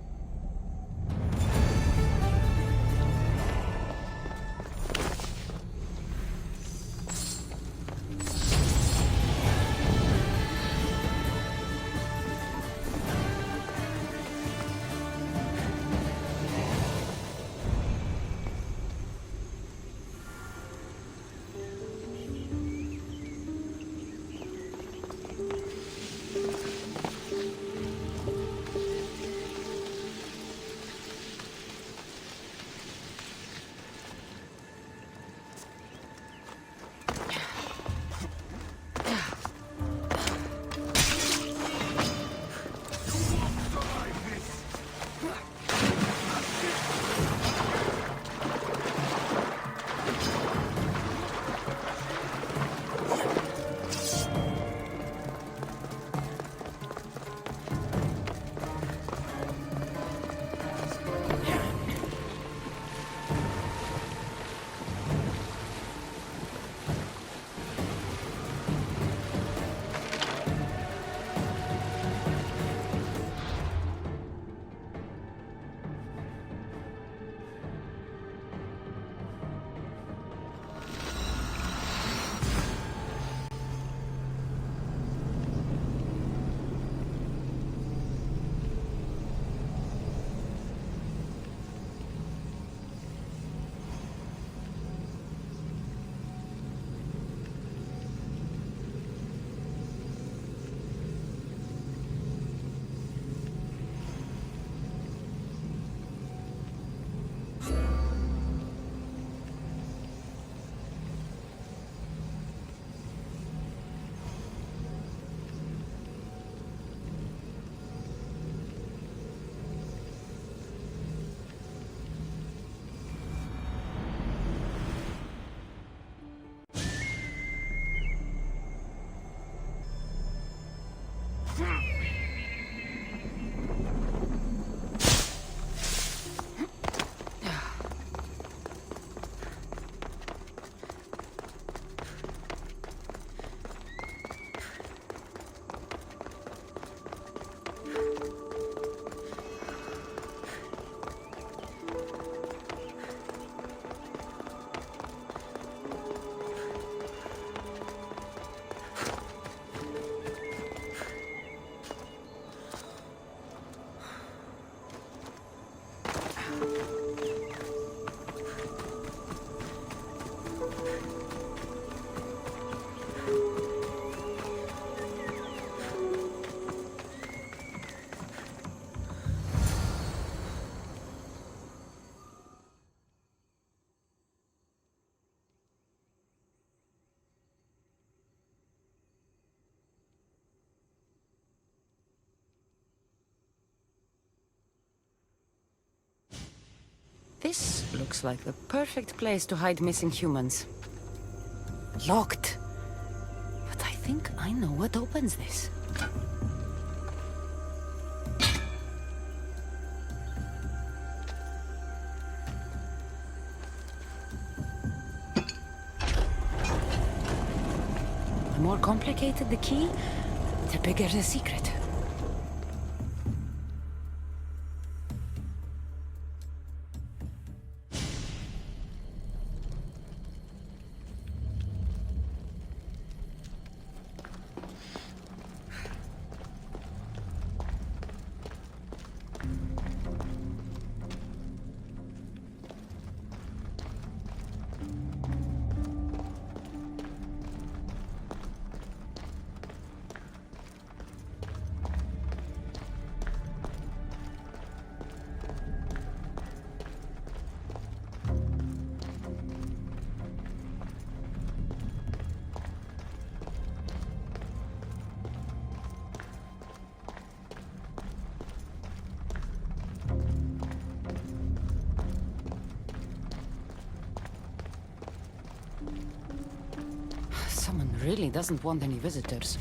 This looks like the perfect place to hide missing humans. Locked. But I think I know what opens this. The more complicated the key, the bigger the secret. Someone really doesn't want any visitors.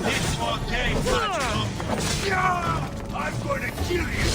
This one came, I'm going to kill you!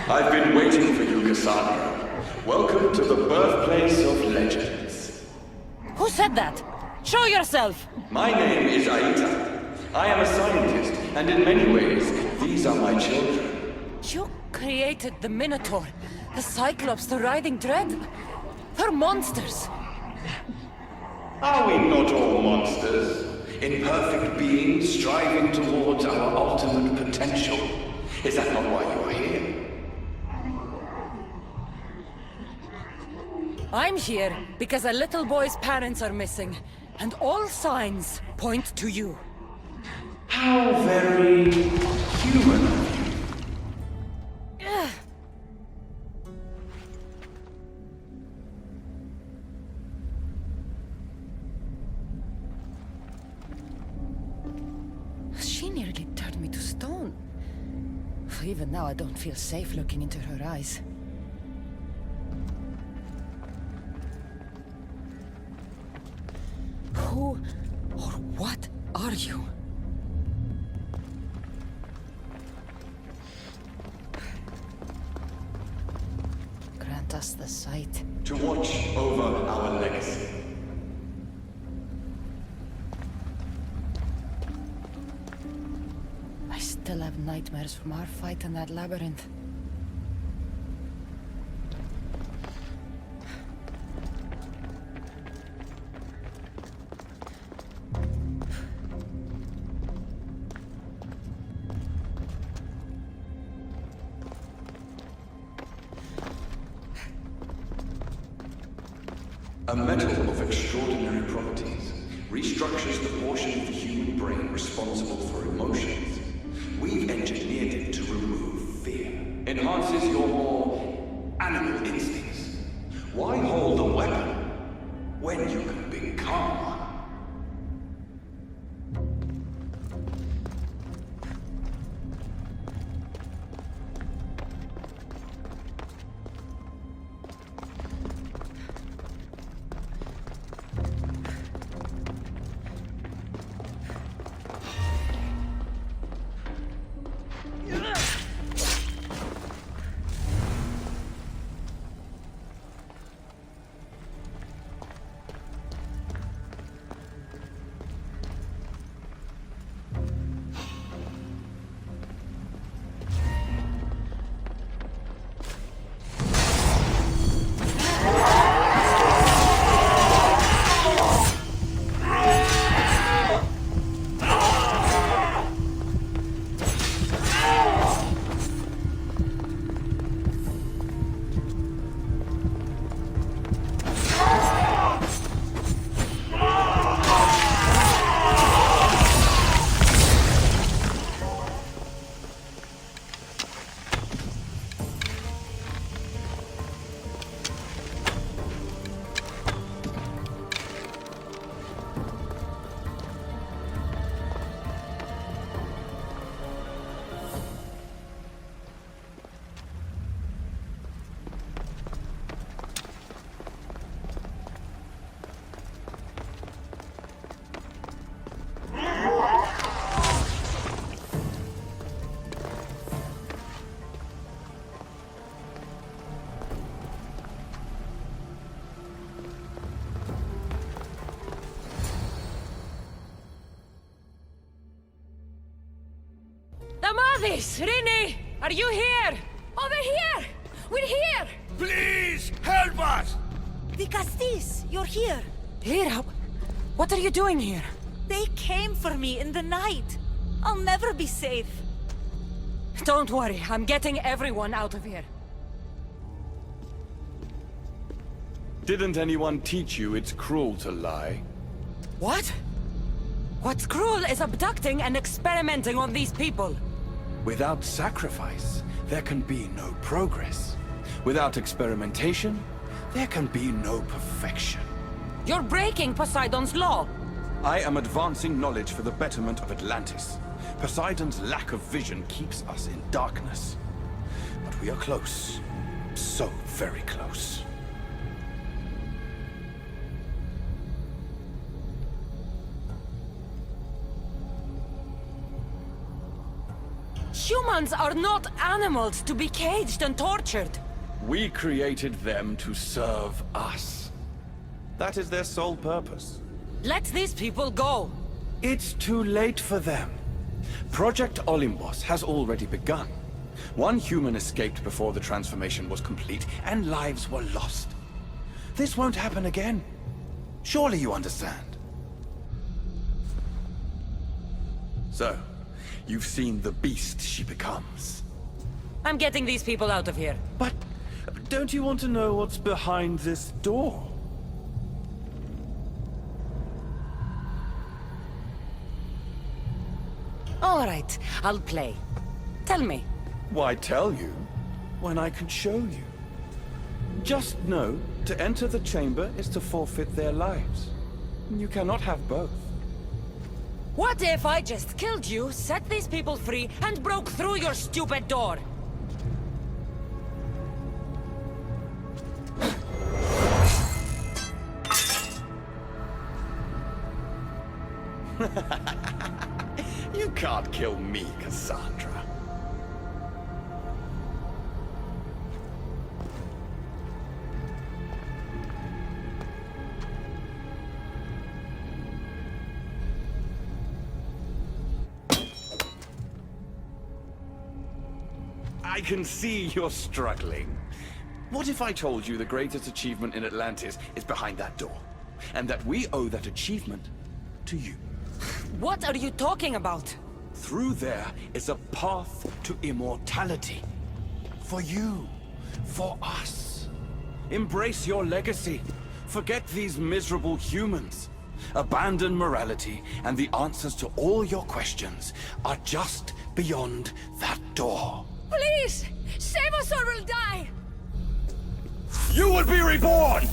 I've been waiting for you, Cassandra. Welcome to the birthplace of legends. Who said that? Show yourself! My name is Aita. I am a scientist, and in many ways, these are my children. You created the Minotaur, the Cyclops, the Riding Dread. They're monsters. Are we not all monsters? Imperfect beings striving towards our ultimate potential. Is that not why you are here? I'm here because a little boy's parents are missing, and all signs point to you. How very human of you. She nearly turned me to stone. Even now, I don't feel safe looking into her eyes. Who or what are you? just the sight. To watch over our legacy. I still have nightmares from our fight in that labyrinth. A metal of extraordinary properties restructures the portion of the human brain responsible for emotions. We've engineered it to remove fear. Enhances your more animal instincts. Why hold a weapon when you can become one? Amadis! Rini! Are you here? Over here! We're here! Please, help us! The Castis, you're here. Here? What are you doing here? They came for me in the night. I'll never be safe. Don't worry, I'm getting everyone out of here. Didn't anyone teach you it's cruel to lie? What? What's cruel is abducting and experimenting on these people. Without sacrifice, there can be no progress. Without experimentation, there can be no perfection. You're breaking Poseidon's law. I am advancing knowledge for the betterment of Atlantis. Poseidon's lack of vision keeps us in darkness. But we are close. So very close. Humans are not animals to be caged and tortured. We created them to serve us. That is their sole purpose. Let these people go. It's too late for them. Project Olympus has already begun. One human escaped before the transformation was complete, and lives were lost. This won't happen again. Surely you understand. So, you've seen the beast she becomes. I'm getting these people out of here. But don't you want to know what's behind this door? All right, I'll play. Tell me. Why tell you when I can show you? Just know, to enter the chamber is to forfeit their lives. You cannot have both. What if I just killed you, set these people free, and broke through your stupid door? You can't kill me, Cassandra. I can see you're struggling. What if I told you the greatest achievement in Atlantis is behind that door? And that we owe that achievement to you? What are you talking about? Through there is a path to immortality. For you. For us. Embrace your legacy. Forget these miserable humans. Abandon morality, and the answers to all your questions are just beyond that door. Please! Save us or we'll die! You will be reborn!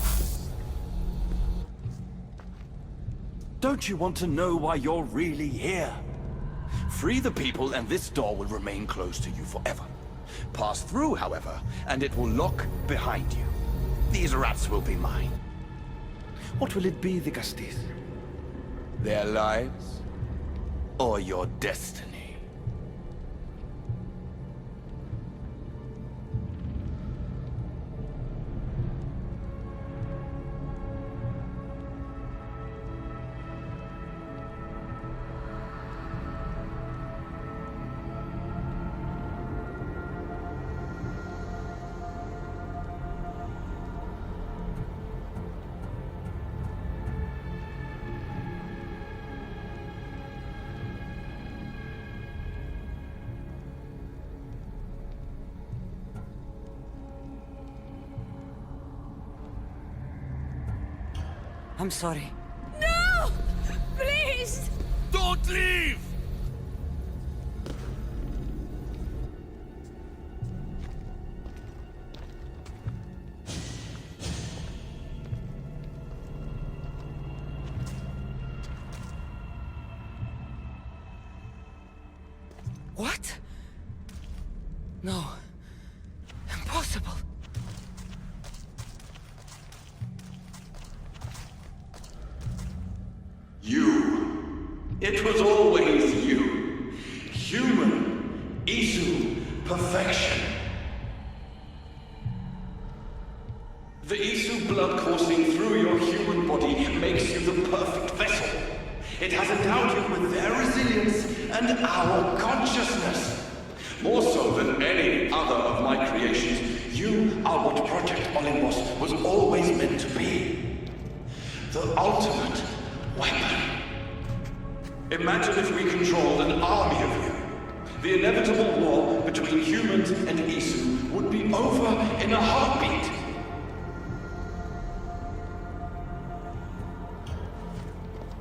Don't you want to know why you're really here? Free the people and this door will remain closed to you forever. Pass through, however, and it will lock behind you. These rats will be mine. What will it be, the Castis? Their lives? Or your destiny? I'm sorry. No! Please! Don't leave! What? No. Impossible. You. It was always you. Human. Isu. Perfection. The Isu blood coursing through your human body makes you the perfect vessel. It has endowed you with their resilience and our consciousness. More so than any other of my creations, you are what Project Olympus was always meant to be. The ultimate weapon. Imagine if we controlled an army of you. The inevitable war between humans and Isu would be over in a heartbeat.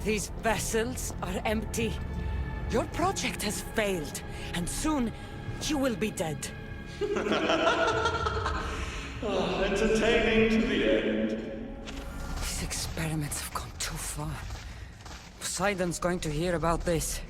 These vessels are empty. Your project has failed, and soon you will be dead. Entertaining to the end. These experiments have gone too far. Poseidon's going to hear about this.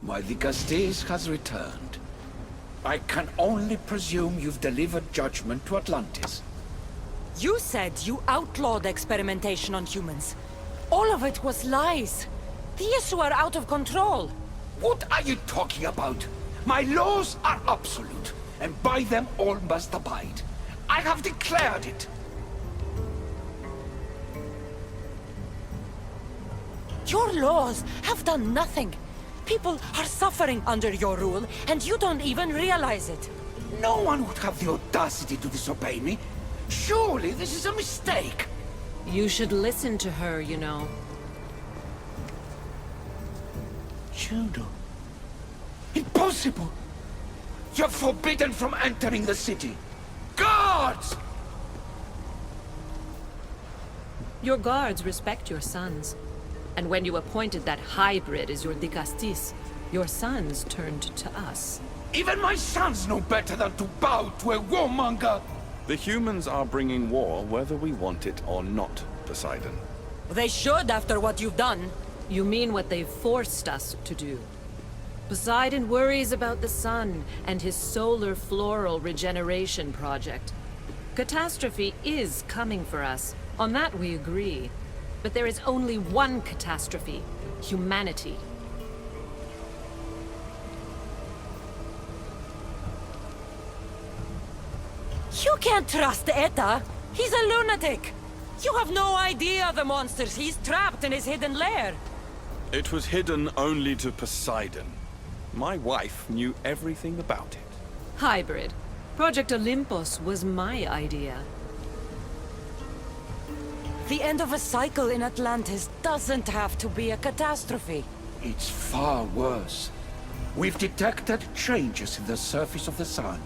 While the Castes has returned, I can only presume you've delivered judgment to Atlantis. You said you outlawed experimentation on humans. All of it was lies. The Issue are out of control. What are you talking about? My laws are absolute, and by them all must abide. I have declared it. Your laws have done nothing. People are suffering under your rule, and you don't even realize it. No one would have the audacity to disobey me. Surely this is a mistake. You should listen to her, you know. Judo. Impossible! You're forbidden from entering the city. Guards! Your guards respect your sons. And when you appointed that hybrid as your Dicastis, your sons turned to us. Even my sons know better than to bow to a warmonger! The humans are bringing war whether we want it or not, Poseidon. They should after what you've done. You mean what they've forced us to do. Poseidon worries about the sun and his solar floral regeneration project. Catastrophe is coming for us. On that we agree. But there is only one catastrophe: humanity. You can't trust Eta. He's a lunatic. You have no idea the monsters he's trapped in his hidden lair. It was hidden only to Poseidon. My wife knew everything about it. Hybrid. Project Olympus was my idea. The end of a cycle in Atlantis doesn't have to be a catastrophe. It's far worse. We've detected changes in the surface of the sun.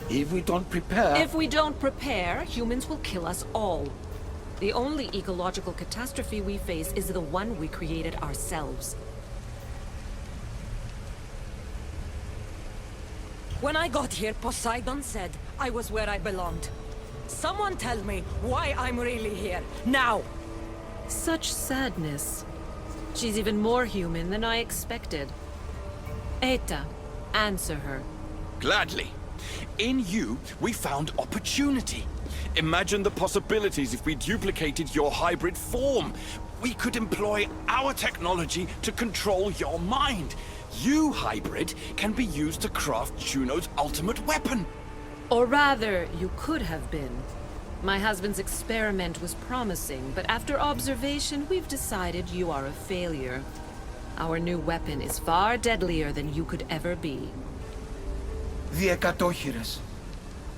If we don't prepare... If we don't prepare, humans will kill us all. The only ecological catastrophe we face is the one we created ourselves. When I got here, Poseidon said I was where I belonged. Someone tell me why I'm really here, now! Such sadness. She's even more human than I expected. Eta, answer her. Gladly. In you, we found opportunity. Imagine the possibilities if we duplicated your hybrid form. We could employ our technology to control your mind. You, hybrid, can be used to craft Juno's ultimate weapon. Or rather, you could have been. My husband's experiment was promising, but after observation, we've decided you are a failure. Our new weapon is far deadlier than you could ever be. The Ekatochires.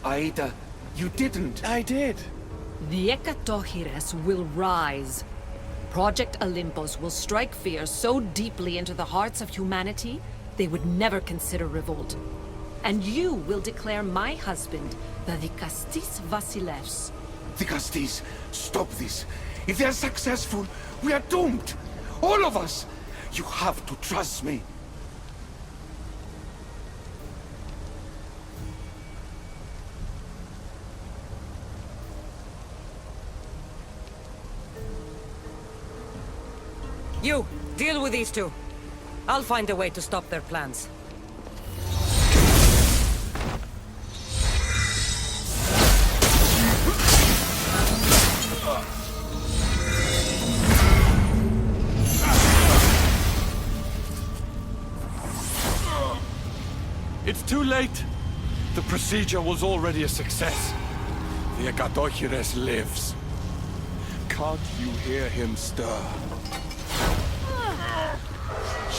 Aida, you didn't. I did. The Ekatochires will rise. Project Olympus will strike fear so deeply into the hearts of humanity, they would never consider revolt. And you will declare my husband the Dicastis Vasilevs. Dicastis, stop this. If they're successful, we are doomed. All of us. You have to trust me. You, deal with these two. I'll find a way to stop their plans. It's too late. The procedure was already a success. The Ekatochires lives. Can't you hear him stir?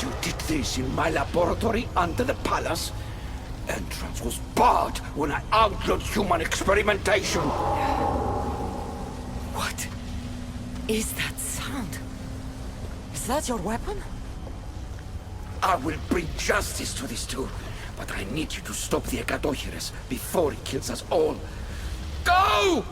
You did this in my laboratory under the palace. Entrance was barred when I outlawed human experimentation. What is that sound? Is that your weapon? I will bring justice to these two. But I need you to stop the Ekadohires before he kills us all. Go!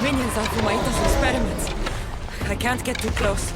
Minions are Fumaita's experiments. I can't get too close.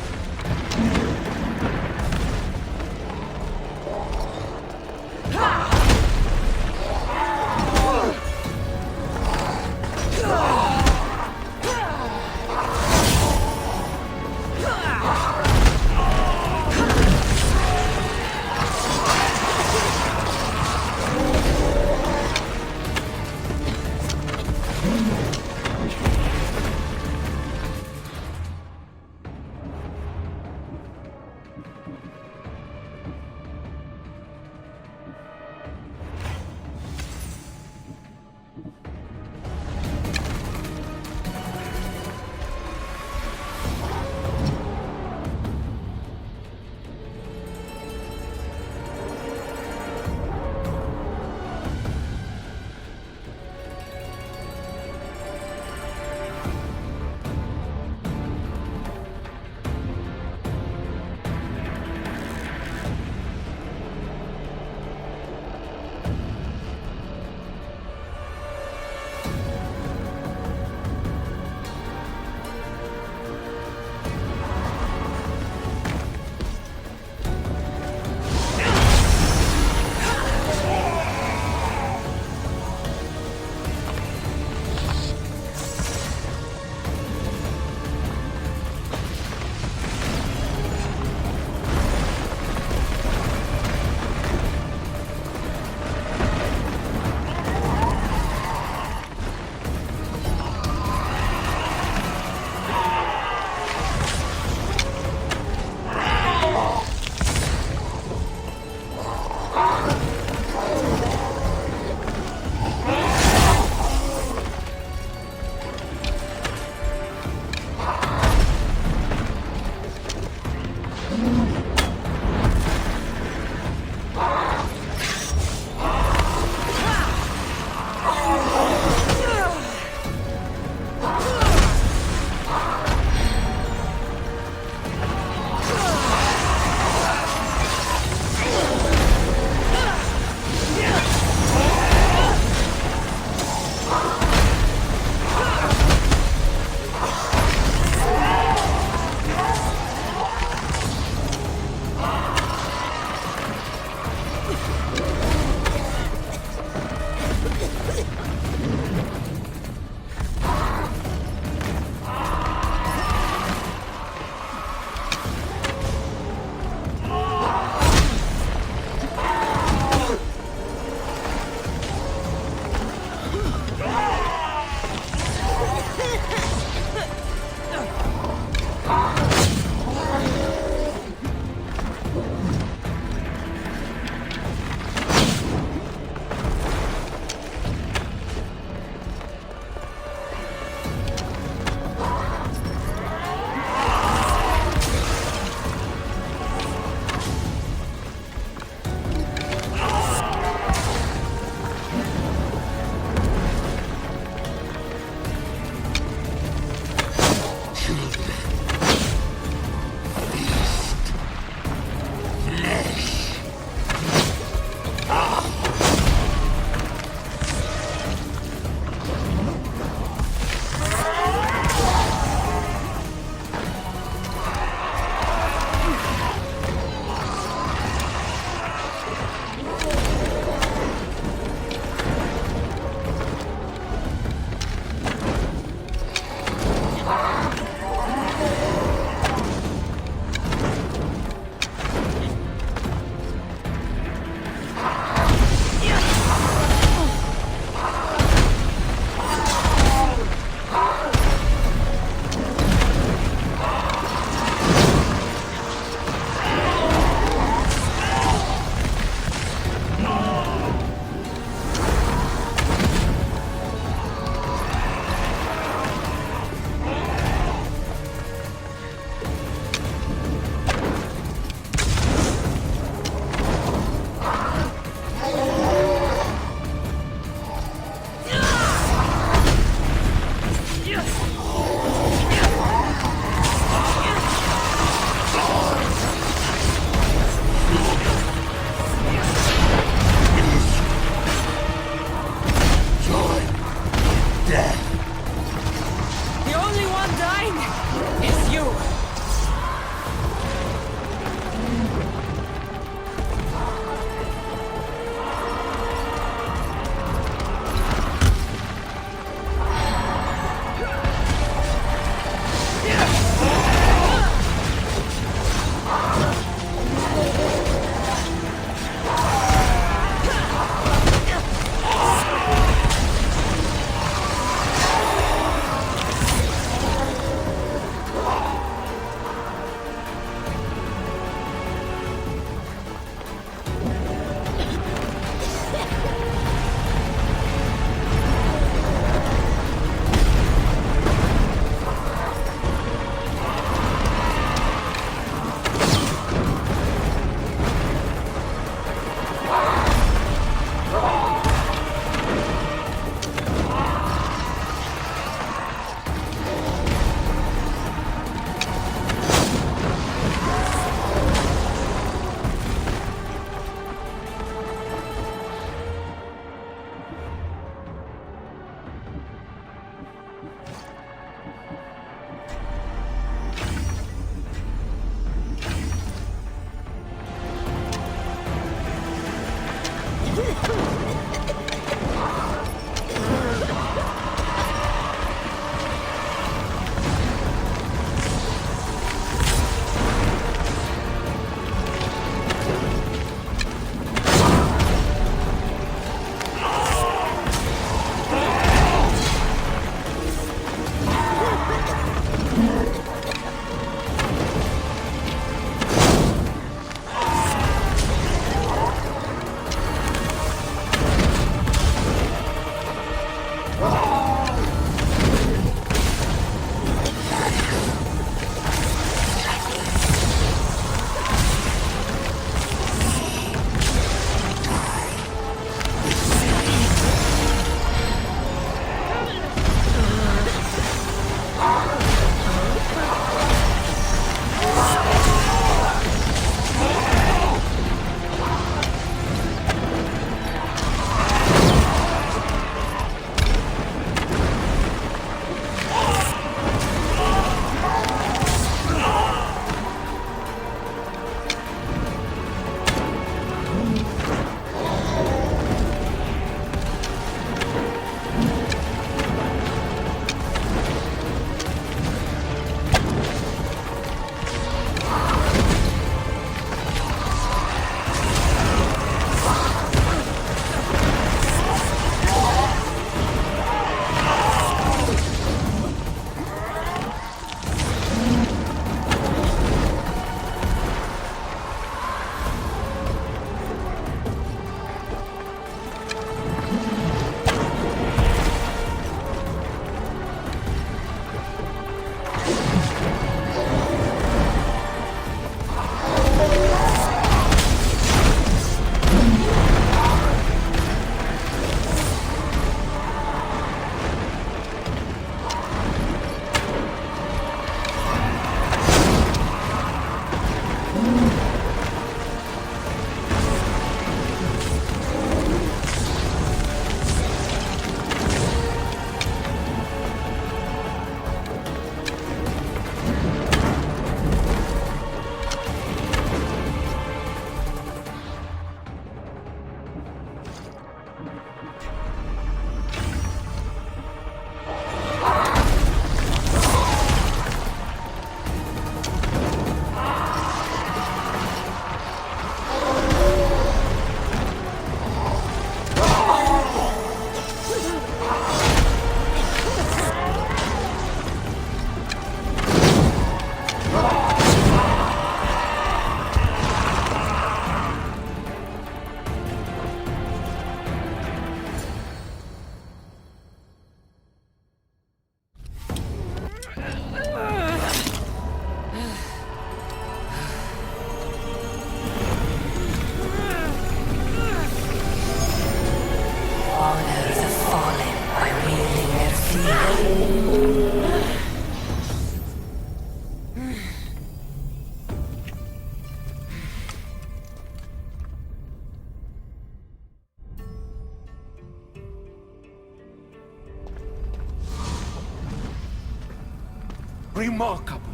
Remarkable.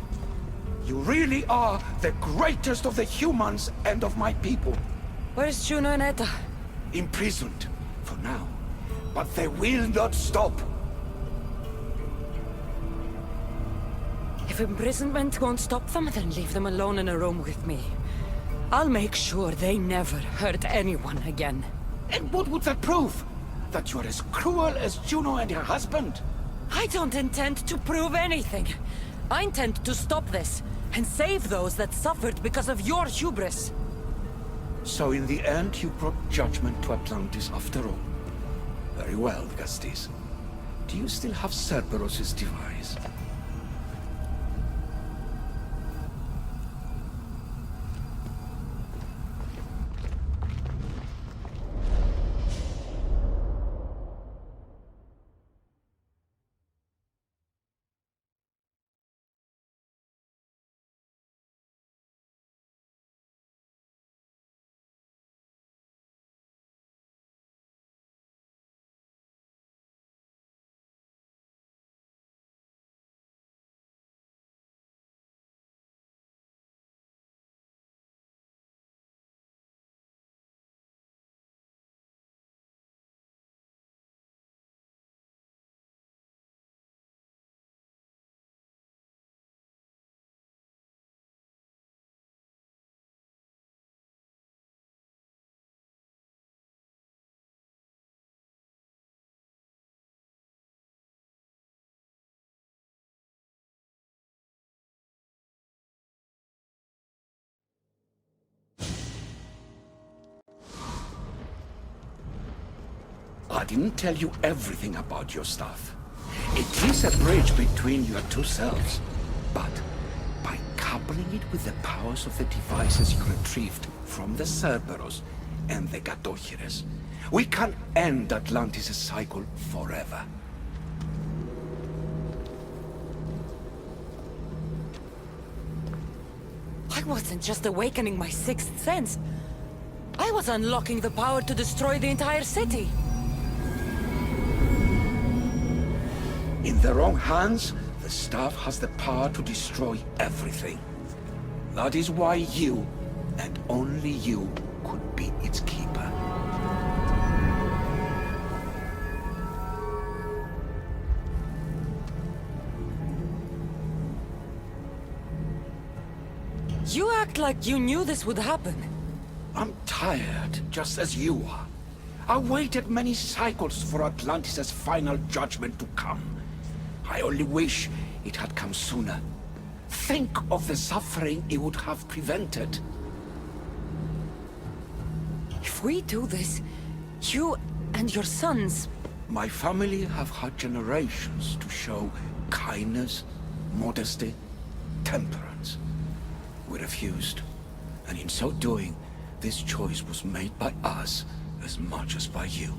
You really are the greatest of the humans and of my people. Where's Juno and Etta? Imprisoned, for now. But they will not stop. If imprisonment won't stop them, then leave them alone in a room with me. I'll make sure they never hurt anyone again. And what would that prove? That you're as cruel as Juno and her husband? I don't intend to prove anything. I intend to stop this, and save those that suffered because of your hubris. So in the end, you brought judgment to Atlantis after all. Very well, Gastis. Do you still have Cerberus' device? I didn't tell you everything about your stuff. It is a bridge between your two selves, but by coupling it with the powers of the devices you retrieved from the Cerberus and the Gatohires, we can end Atlantis' cycle forever. I wasn't just awakening my sixth sense. I was unlocking the power to destroy the entire city. In the wrong hands, the staff has the power to destroy everything. That is why you, and only you, could be its keeper. You act like you knew this would happen. I'm tired, just as you are. I waited many cycles for Atlantis' final judgment to come. I only wish it had come sooner. Think of the suffering it would have prevented. If we do this, you and your sons... My family have had generations to show kindness, modesty, temperance. We refused, and in so doing, this choice was made by us as much as by you.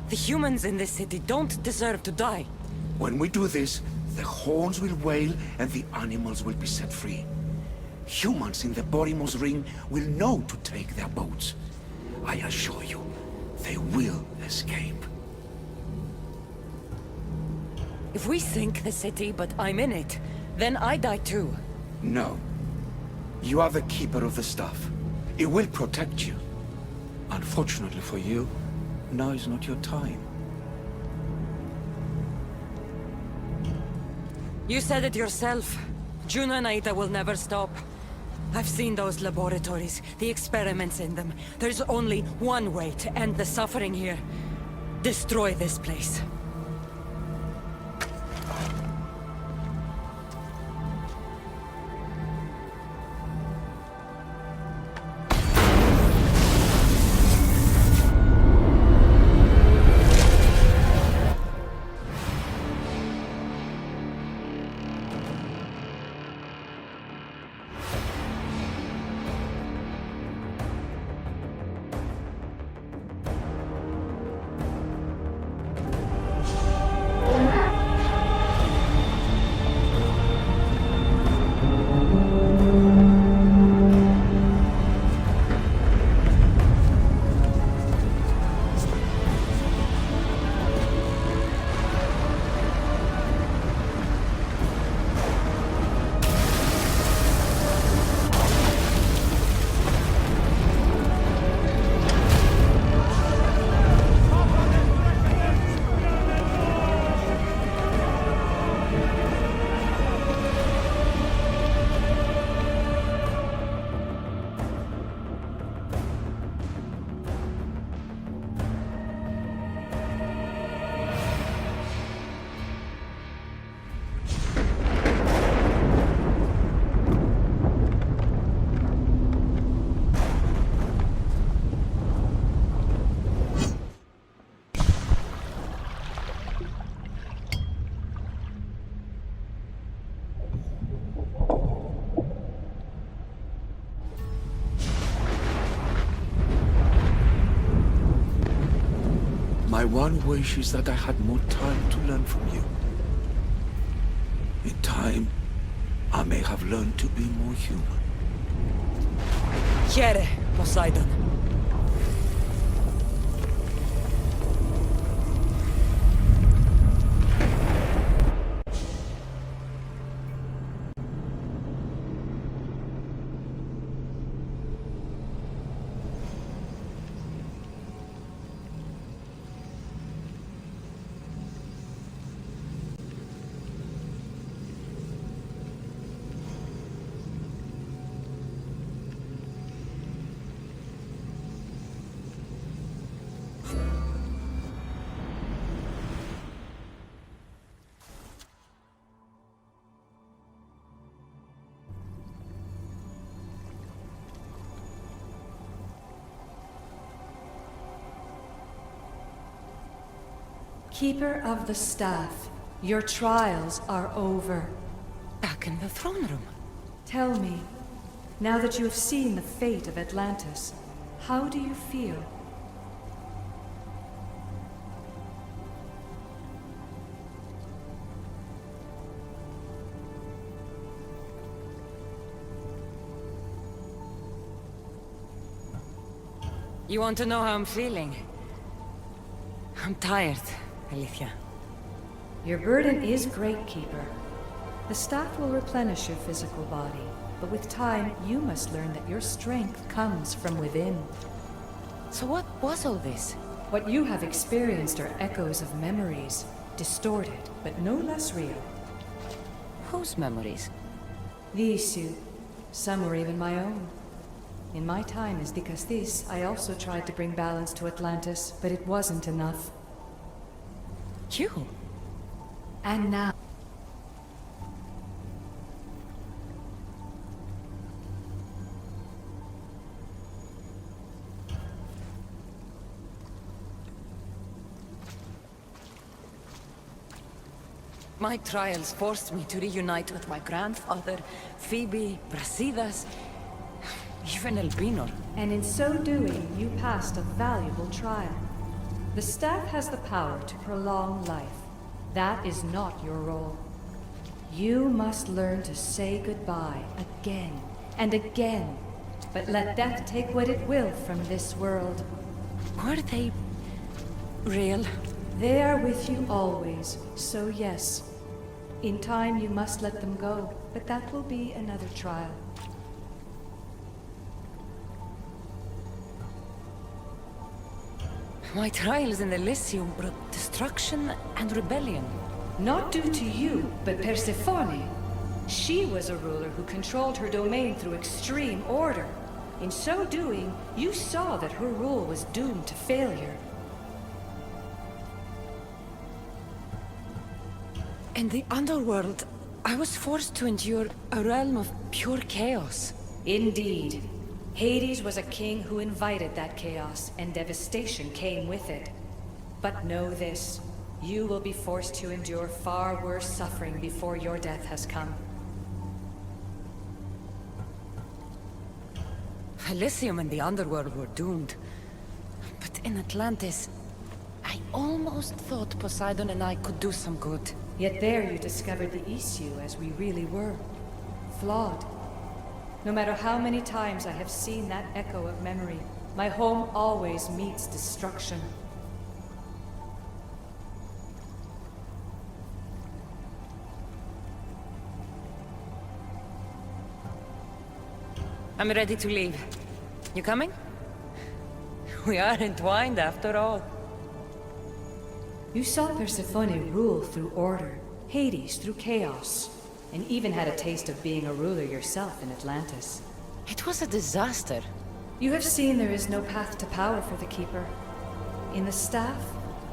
The humans in this city don't deserve to die. When we do this, the horns will wail and the animals will be set free. Humans in the Borimos Ring will know to take their boats. I assure you, they will escape. If we sink the city, but I'm in it, then I die too. No. You are the keeper of the stuff. It will protect you. Unfortunately for you, now is not your time. You said it yourself. Juno and Aida will never stop. I've seen those laboratories, the experiments in them. There's only one way to end the suffering here. Destroy this place. My one wish is that I had more time to learn from you. In time, I may have learned to be more human. Here, Poseidon. Keeper of the Staff, your trials are over. Back in the throne room. Tell me, now that you have seen the fate of Atlantis, how do you feel? You want to know how I'm feeling? I'm tired, Alicia. Your burden is great, Keeper. The staff will replenish your physical body, but with time, you must learn that your strength comes from within. So what was all this? What you have experienced are echoes of memories, distorted, but no less real. Whose memories? The issue. Some were even my own. In my time as Dicastis, I also tried to bring balance to Atlantis, but it wasn't enough. You? And now... My trials forced me to reunite with my grandfather, Phoebe, Brasidas, even Elpinor. And in so doing, you passed a valuable trial. The staff has the power to prolong life. That is not your role. You must learn to say goodbye again and again, but let death take what it will from this world. Were they real? They are with you always, so yes. In time you must let them go, but that will be another trial. My trials in Elysium brought destruction and rebellion. Not due to you, but Persephone. She was a ruler who controlled her domain through extreme order. In so doing, you saw that her rule was doomed to failure. In the underworld, I was forced to endure a realm of pure chaos. Indeed. Hades was a king who invited that chaos, and devastation came with it. But know this, you will be forced to endure far worse suffering before your death has come. Elysium and the underworld were doomed. But in Atlantis, I almost thought Poseidon and I could do some good. Yet there you discovered the issue as we really were. Flawed. No matter how many times I have seen that echo of memory, my home always meets destruction. I'm ready to leave. You coming? We are entwined after all. You saw Persephone rule through order, Hades through chaos, and even had a taste of being a ruler yourself in Atlantis. It was a disaster. You have seen there is no path to power for the Keeper. In the staff,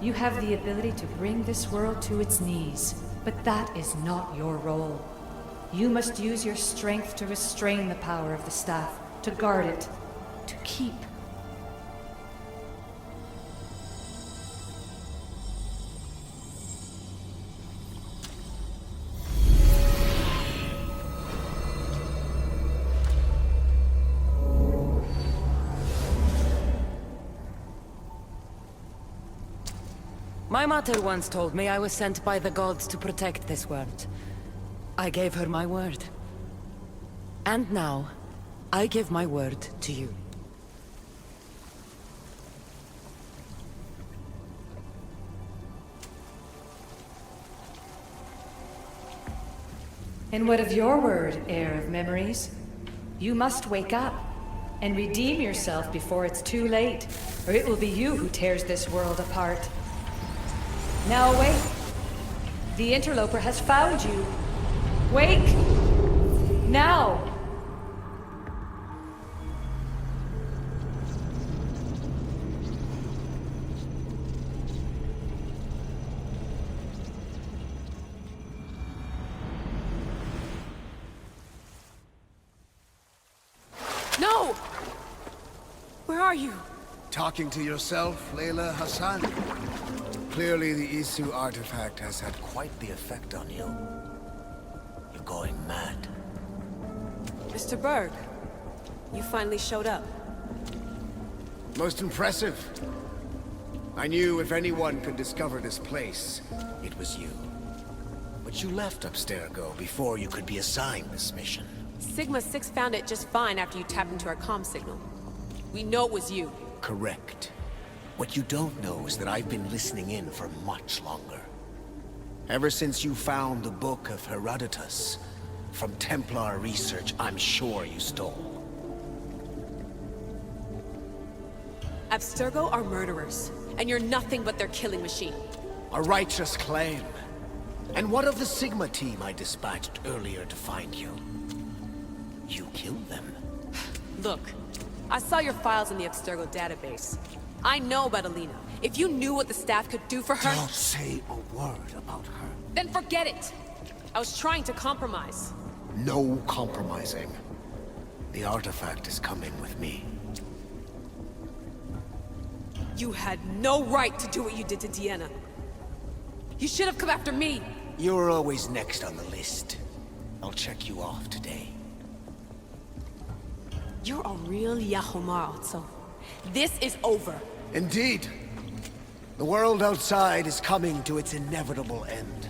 you have the ability to bring this world to its knees, but that is not your role. You must use your strength to restrain the power of the staff, to guard it, to keep. My mother once told me I was sent by the gods to protect this world. I gave her my word. And now, I give my word to you. And what of your word, heir of memories? You must wake up and redeem yourself before it's too late, or it will be you who tears this world apart. Now awake! The interloper has found you! Wake! Now! No! Where are you? Talking to yourself, Layla Hassan? Clearly the Isu artifact has had quite the effect on you. You're going mad. Mr. Berg, you finally showed up. Most impressive. I knew if anyone could discover this place, it was you. But you left Abstergo before you could be assigned this mission. Sigma 6 found it just fine after you tapped into our comm signal. We know it was you. Correct. What you don't know is that I've been listening in for much longer. Ever since you found the Book of Herodotus, from Templar research I'm sure you stole. Abstergo are murderers, and you're nothing but their killing machine. A righteous claim. And what of the Sigma team I dispatched earlier to find you? You killed them. Look, I saw your files in the Abstergo database. I know about Alina. If you knew what the staff could do for her... Don't say a word about her. Then forget it! I was trying to compromise. No compromising. The artifact is coming with me. You had no right to do what you did to Deanna. You should have come after me! You're always next on the list. I'll check you off today. You're a real Yahomar, Otso. This is over. Indeed. The world outside is coming to its inevitable end.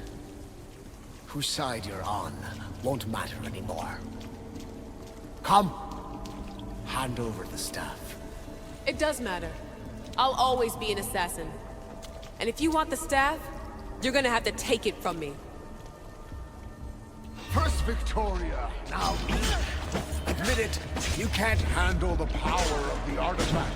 Whose side you're on won't matter anymore. Come. Hand over the staff. It does matter. I'll always be an assassin. And if you want the staff, you're gonna have to take it from me. First Victoria, now me. Admit it, you can't handle the power of the artifact.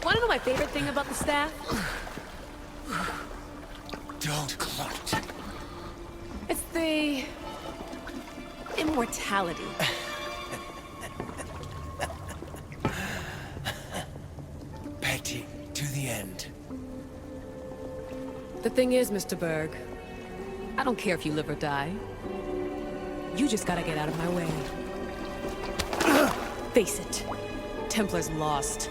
Wanna know my favorite thing about the staff? Don't clutch. It's the... immortality. Petty to the end. The thing is, Mr. Berg, I don't care if you live or die. You just gotta get out of my way. Face it, Templar's lost.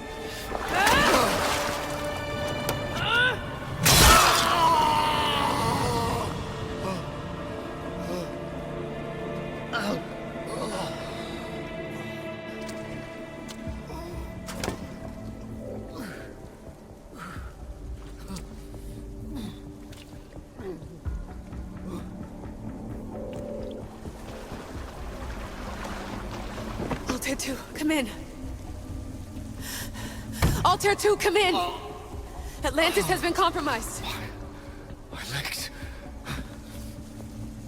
Altair 2, come in. Altair 2, come in! Atlantis has been compromised. My legs.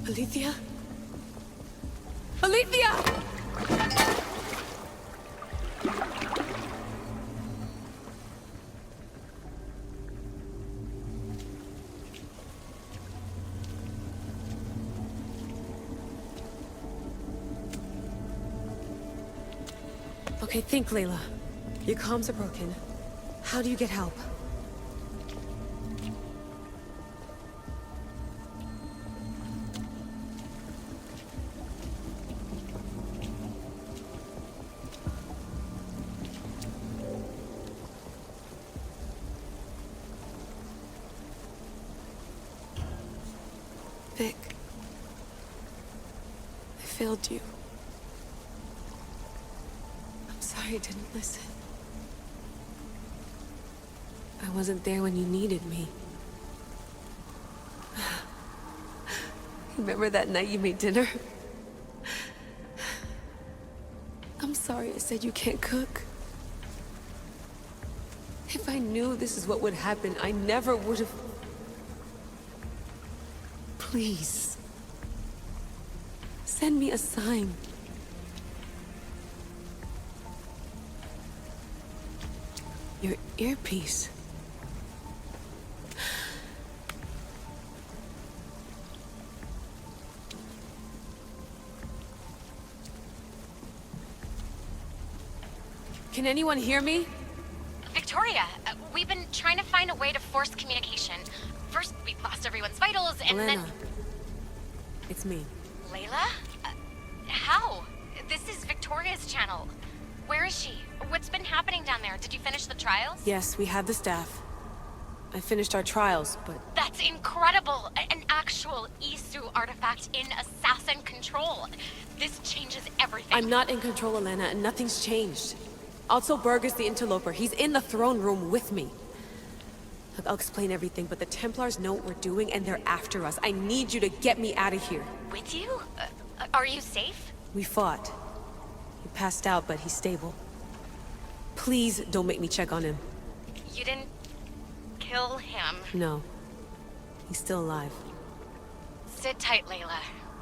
Alethea? Alethea! Okay, think, Layla. Your comms are broken. How do you get help? Vic, I failed you. I'm sorry I didn't listen. I wasn't there when you needed me. Remember that night you made dinner? I'm sorry I said you can't cook. If I knew this is what would happen, I never would have... Please. Send me a sign. Your earpiece. Can anyone hear me? Victoria, we've been trying to find a way to force communication. First, we lost everyone's vitals, and Elena. then... It's me. Layla? How? This is Victoria's channel. Where is she? What's been happening down there? Did you finish the trials? Yes, we have the staff. I finished our trials, but... That's incredible! An actual Isu artifact in assassin control. This changes everything. I'm not in control, Elena, and nothing's changed. Also, Berg is the interloper. He's in the throne room with me. Look, I'll explain everything, but the Templars know what we're doing, and they're after us. I need you to get me out of here. With you? Are you safe? We fought. He passed out, but he's stable. Please don't make me check on him. You didn't... kill him? No. He's still alive. Sit tight, Layla.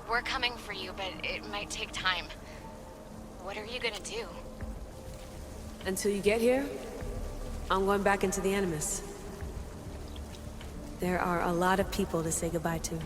We're coming for you, but it might take time. What are you gonna do? Until you get here, I'm going back into the Animus. There are a lot of people to say goodbye to.